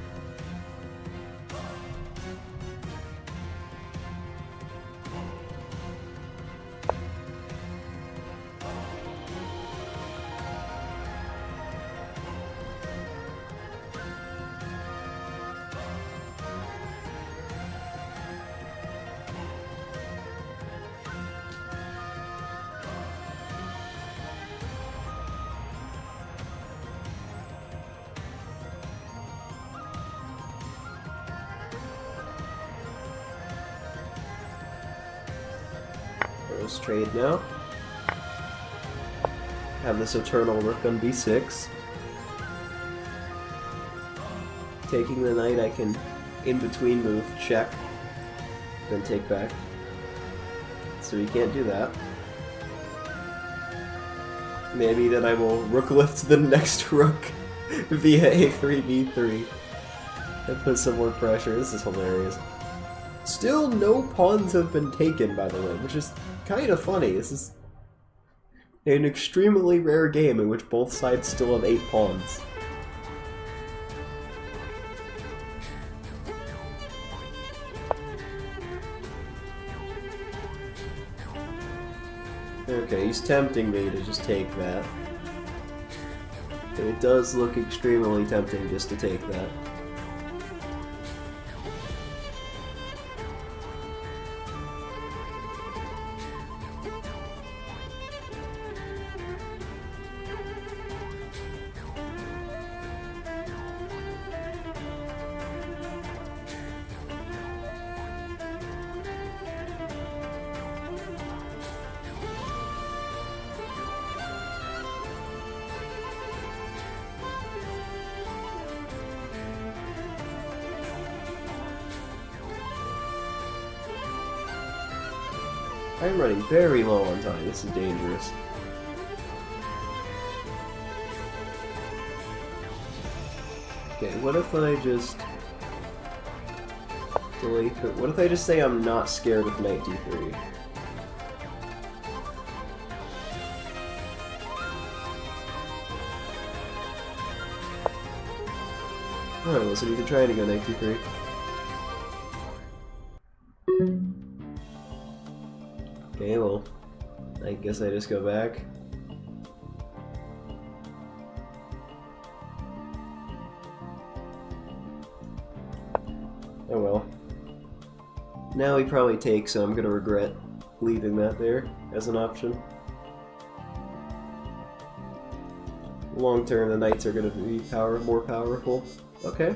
Let's trade now. Have this eternal rook on b6. Taking the knight, I can in between move, check, then take back. So you can't do that. Maybe then I will rook lift the next rook via a3, b3. And put some more pressure. This is hilarious. Still no pawns have been taken, by the way, which is kind of funny. This is an extremely rare game in which both sides still have 8 pawns. Okay, he's tempting me to just take that. It does look extremely tempting just to take that. I'm running very low on time. This is dangerous. Okay, what if I just delay? What if I just say I'm not scared with knight d3? Oh, I wasn't even trying to go knight d3. Okay, well, I guess I just go back. Oh well. Now he probably takes, so I'm gonna regret leaving that there as an option. Long term, the knights are gonna be more powerful. Okay.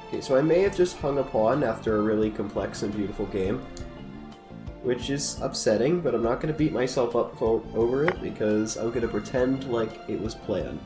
Okay, so I may have just hung a pawn after a really complex and beautiful game, which is upsetting, but I'm not going to beat myself up over it because I'm going to pretend like it was planned.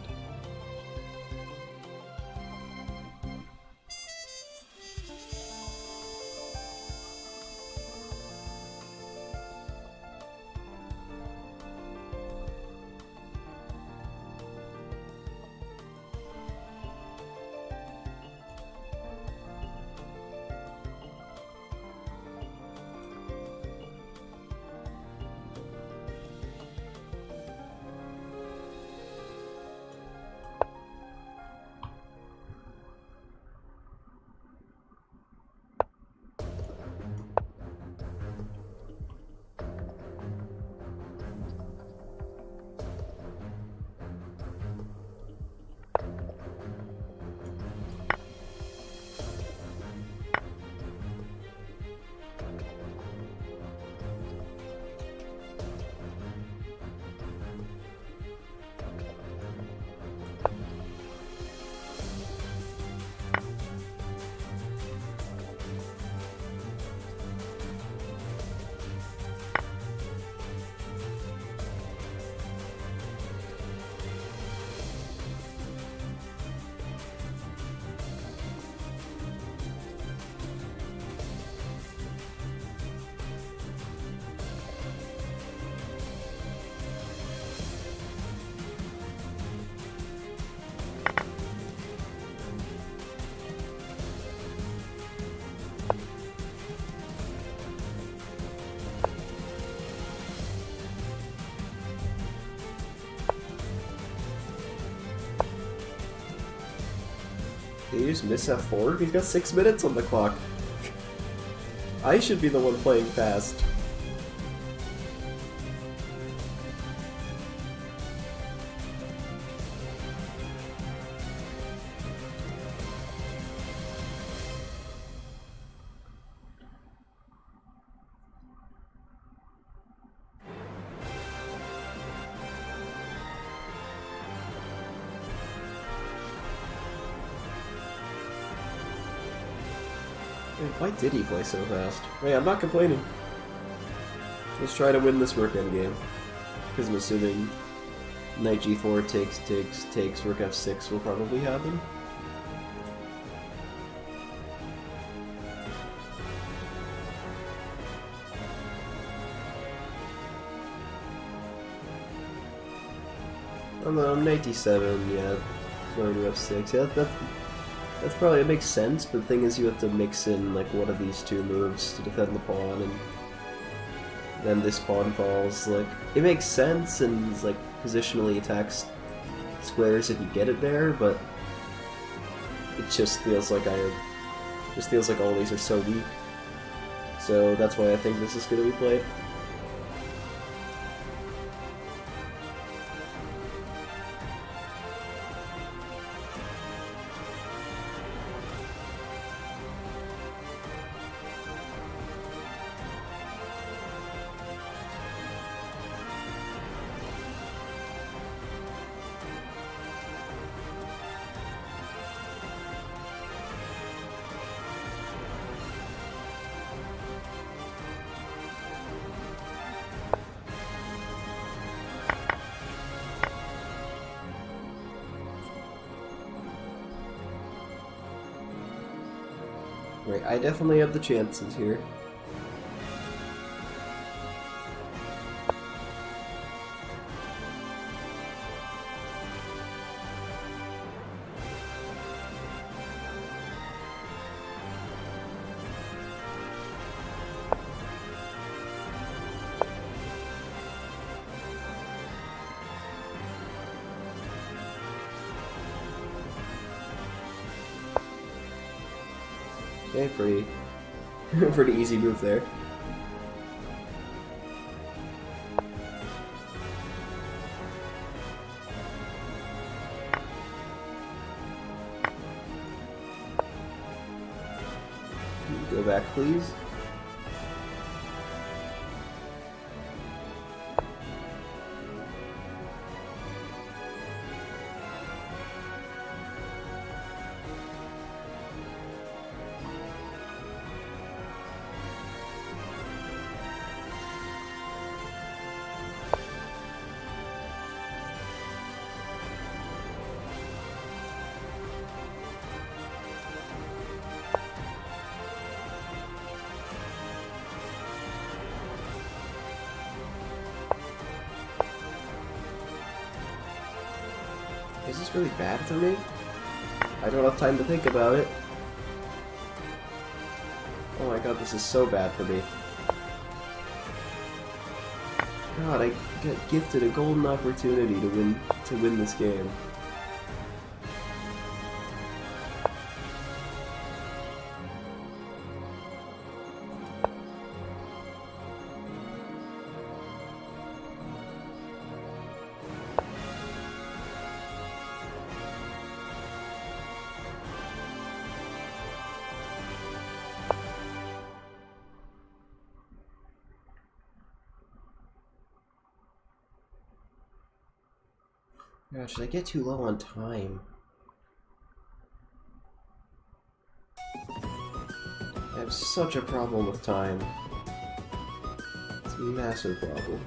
Did he just miss F4? He's got 6 minutes on the clock. I should be the one playing fast. Why did he play so fast? Hey, I'm not complaining. Let's try to win this rook endgame. Because I'm assuming knight g4 takes, rook f6 will probably happen. Knight d7, yeah, going to f6. Yeah, that's probably, it makes sense, but the thing is you have to mix in like one of these two moves to defend the pawn, and then this pawn falls. Like, it makes sense and like positionally attacks squares if you get it there, but it just feels like all these are so weak. So that's why I think this is gonna be played. Right, I definitely have the chances here. Okay, pretty easy move there. Go back, please. Is this really bad for me? I don't have time to think about it. Oh my god, this is so bad for me. God, I got gifted a golden opportunity to win this game. God, should I get too low on time? I have such a problem with time. It's a massive problem.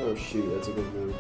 Oh shoot, that's a good move.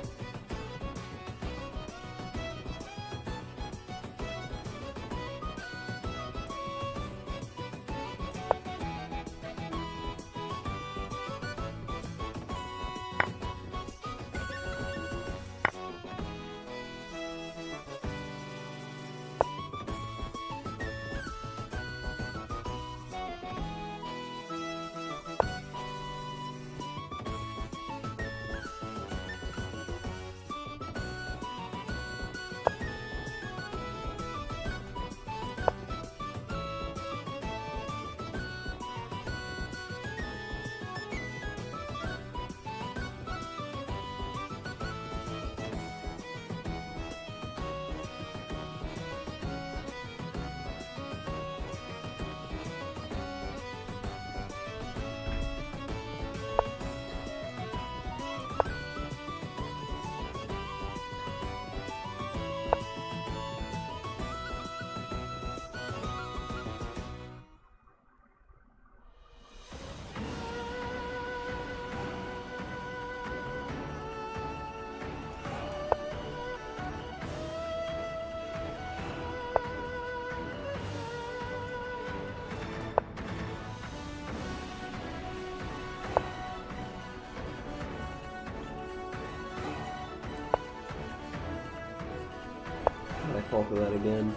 I fall for that again.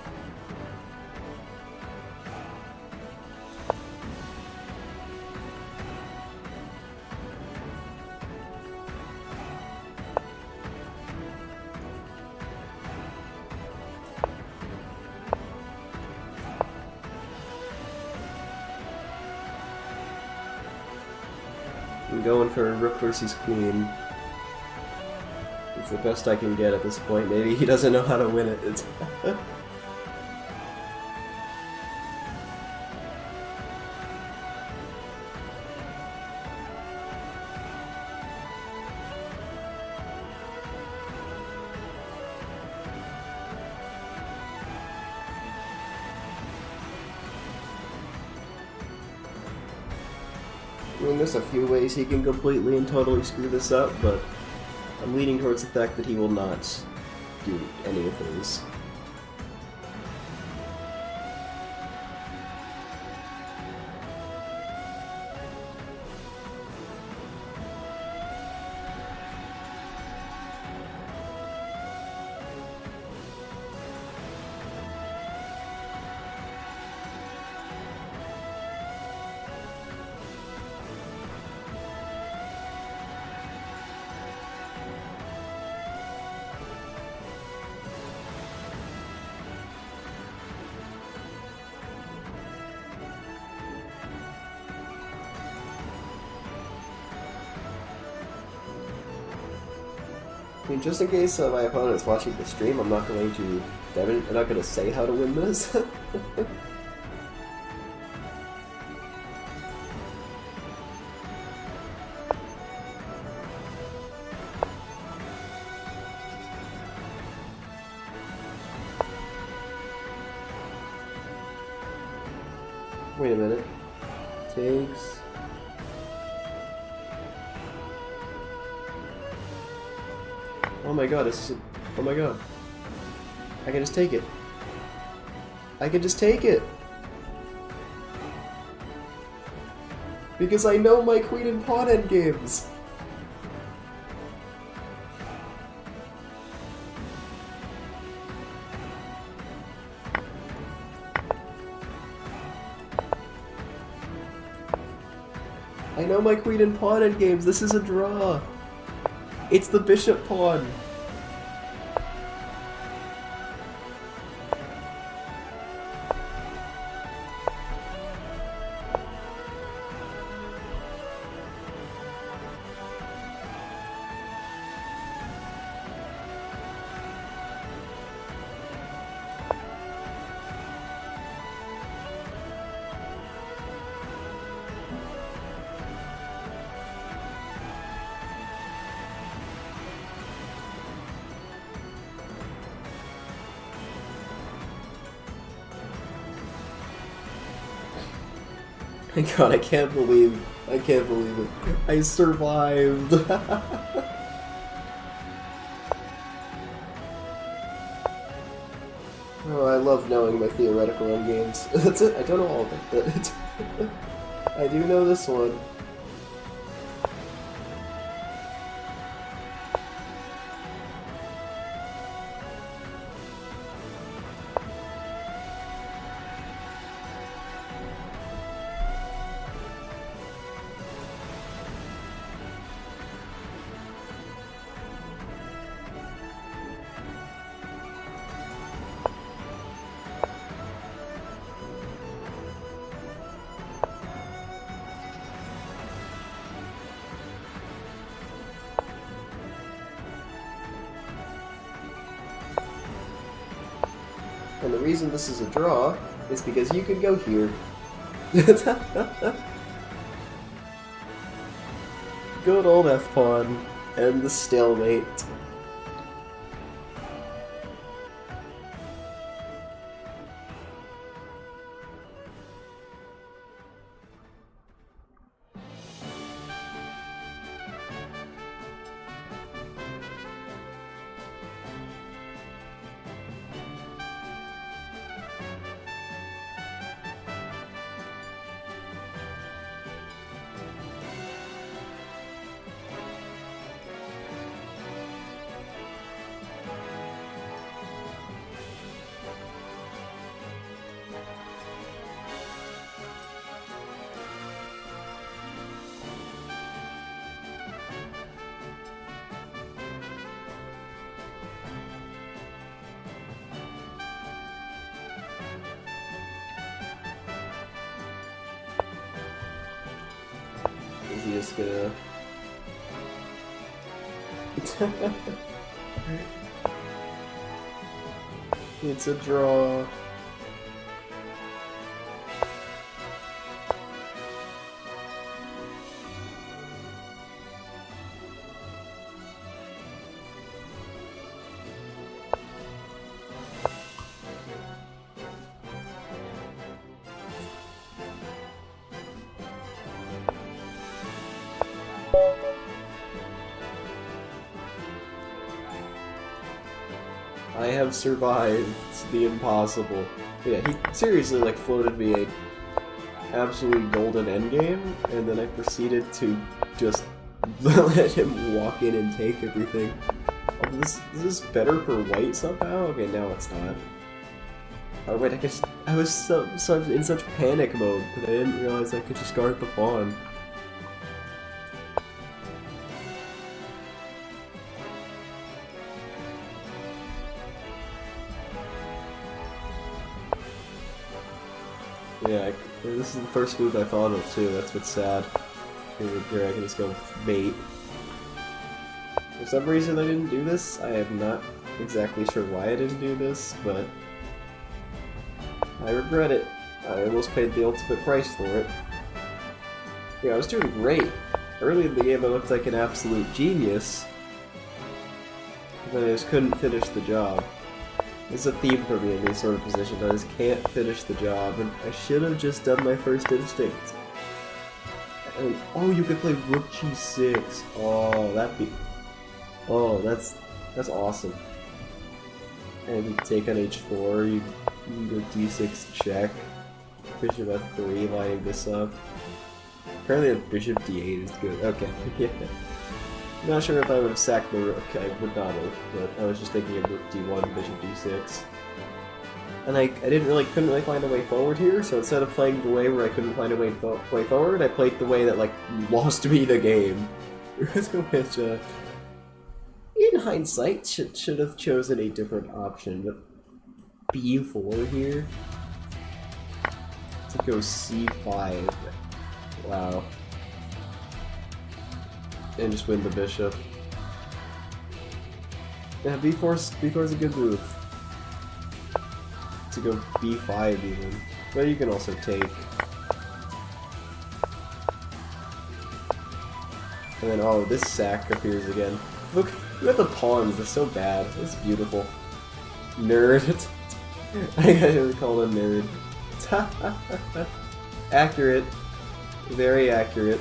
I'm going for Rook versus Queen. It's the best I can get at this point. Maybe he doesn't know how to win it. It's I mean, there's a few ways he can completely and totally screw this up, but I'm leaning towards the fact that he will not do any of those. I mean, just in case my opponent is watching the stream, I'm not going to say how to win this. Wait a minute. Takes. Oh my god, this is oh my god. I can just take it. I can just take it! Because I know my queen and pawn endgames! I know my queen and pawn endgames, this is a draw! It's the bishop pawn! God, I can't believe it. I survived. love knowing my theoretical endgames. That's it. I don't know all of them, but I do know this one. And the reason this is a draw is because you could go here. Good old F-pawn and the stalemate. Is he just gonna... It's a draw. I have survived the impossible. Yeah, he seriously like floated me a absolutely golden endgame, and then I proceeded to just let him walk in and take everything. Oh, this is better for white somehow? Okay, now it's not. Oh wait, I was so in such panic mode that I didn't realize I could just guard the pawn. Yeah, this is the first move I thought of too, that's what's sad. Here I can just go with mate. For some reason I didn't do this. I am not exactly sure why I didn't do this, but I regret it. I almost paid the ultimate price for it. Yeah, I was doing great. Early in the game I looked like an absolute genius, but I just couldn't finish the job. It's a theme for me in these sort of positions. I just can't finish the job, and I should have just done my first instinct. And, oh, you could play Rook G6. Oh, that'd be... Oh, that's awesome. And you take on H4, you go D6 check. Bishop F3, lining this up. Apparently Bishop D8 is good. Okay, yeah. Not sure if I would have sacked the rook. I would not have, but I was just thinking of rook d1, bishop d6. And I couldn't really find a way forward here, so instead of playing the way where I couldn't find a way forward, I played the way that, like, lost me the game. Which, in hindsight, should have chosen a different option, but b4 here? To go c5. Wow. And just win the bishop. Yeah, b4's a good move. To go b5 even. But you can also take. And then, oh, this sack appears again. Look at the pawns, they're so bad. It's beautiful. Nerd. I gotta call him nerd. Accurate. Very accurate.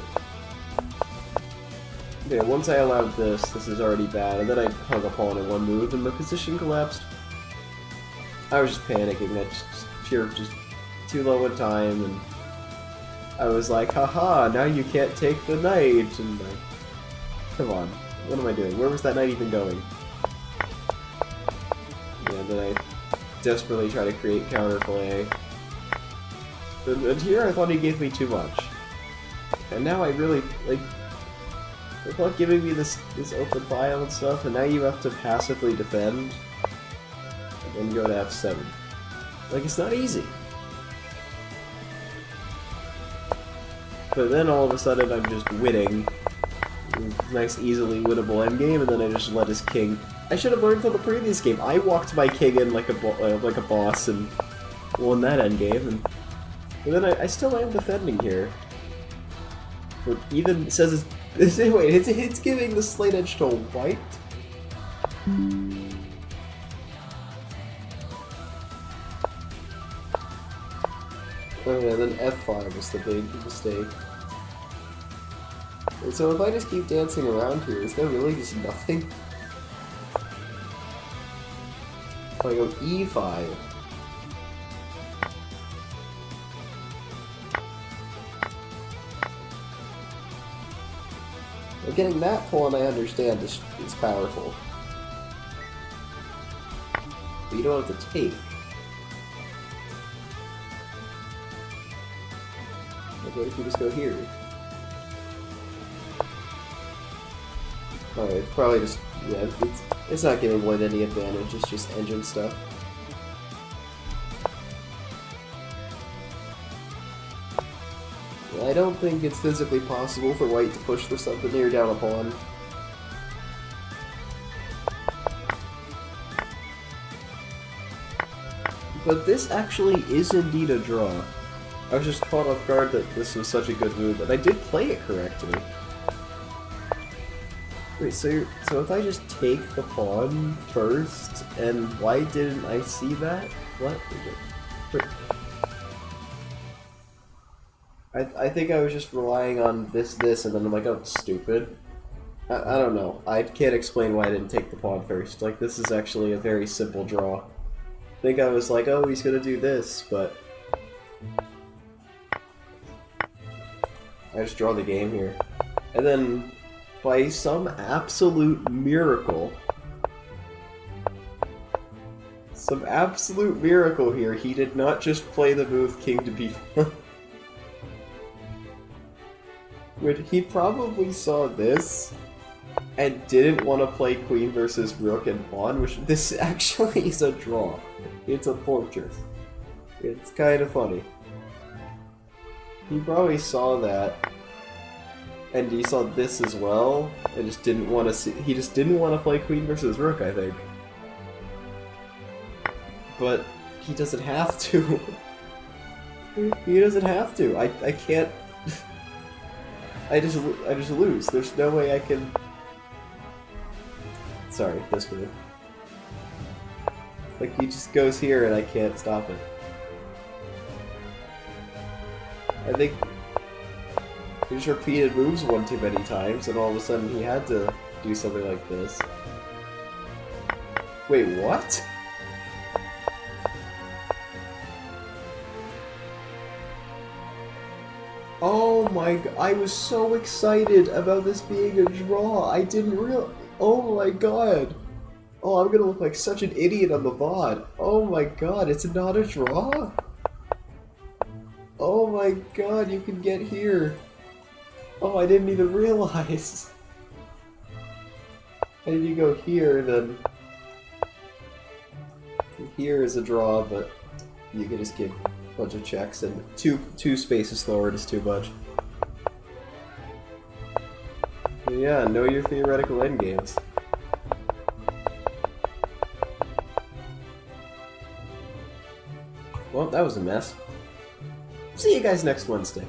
Yeah, once I allowed this is already bad, and then I hung a pawn in one move and my position collapsed. I was just panicking. I just too low in time, and I was like, haha, now you can't take the knight, and come on, what am I doing? Where was that knight even going? Yeah, then I desperately try to create counterplay. And here I thought he gave me too much. And now I really, like, without giving me this open file and stuff, and now you have to passively defend, and then go to F7. Like, it's not easy. But then all of a sudden I'm just winning. Nice, easily winnable endgame, and then I just let his king. I should have learned from the previous game. I walked my king in like a boss and won that endgame, and then I still am defending here. But even says it's giving the slate edge to white. Oh yeah, then F5 was the big mistake. And so if I just keep dancing around here, is there really just nothing? If I go E5... Well, getting that pawn, I understand, is powerful. But you don't have to take. Like, what if you just go here? Alright, it's probably just... yeah, it's not giving white any advantage, it's just engine stuff. I don't think it's physically possible for white to push the Superbri down a pawn. But this actually is indeed a draw. I was just caught off guard that this was such a good move, and I did play it correctly. Wait, so if I just take the pawn first, and why didn't I see that? What? I think I was just relying on this, and then I'm like, oh, stupid. I don't know. I can't explain why I didn't take the pawn first. Like, this is actually a very simple draw. I think I was like, oh, he's gonna do this, but... I just draw the game here. And then, by some absolute miracle... here, he did not just play the move King to B1. He probably saw this and didn't want to play queen versus rook and pawn, which this actually is a draw. It's a fortress. It's kind of funny. He probably saw that, and he saw this as well, and just didn't want to see. He just didn't want to play queen versus rook, I think. But he doesn't have to. He doesn't have to. I can't. I just lose. There's no way I can... Sorry, this move. Like, he just goes here and I can't stop it. I think he just repeated moves one too many times, and all of a sudden he had to do something like this. Wait, what? Oh my god, I was so excited about this being a draw. I didn't realize. Oh my god. Oh, I'm gonna look like such an idiot on the VOD. Oh my god, it's not a draw? Oh my god, you can get here. Oh, I didn't even realize. How did you go here, then? Here is a draw, but you can just give a bunch of checks, and two spaces forward is too much. But yeah, know your theoretical endgames. Well, that was a mess. See you guys next Wednesday.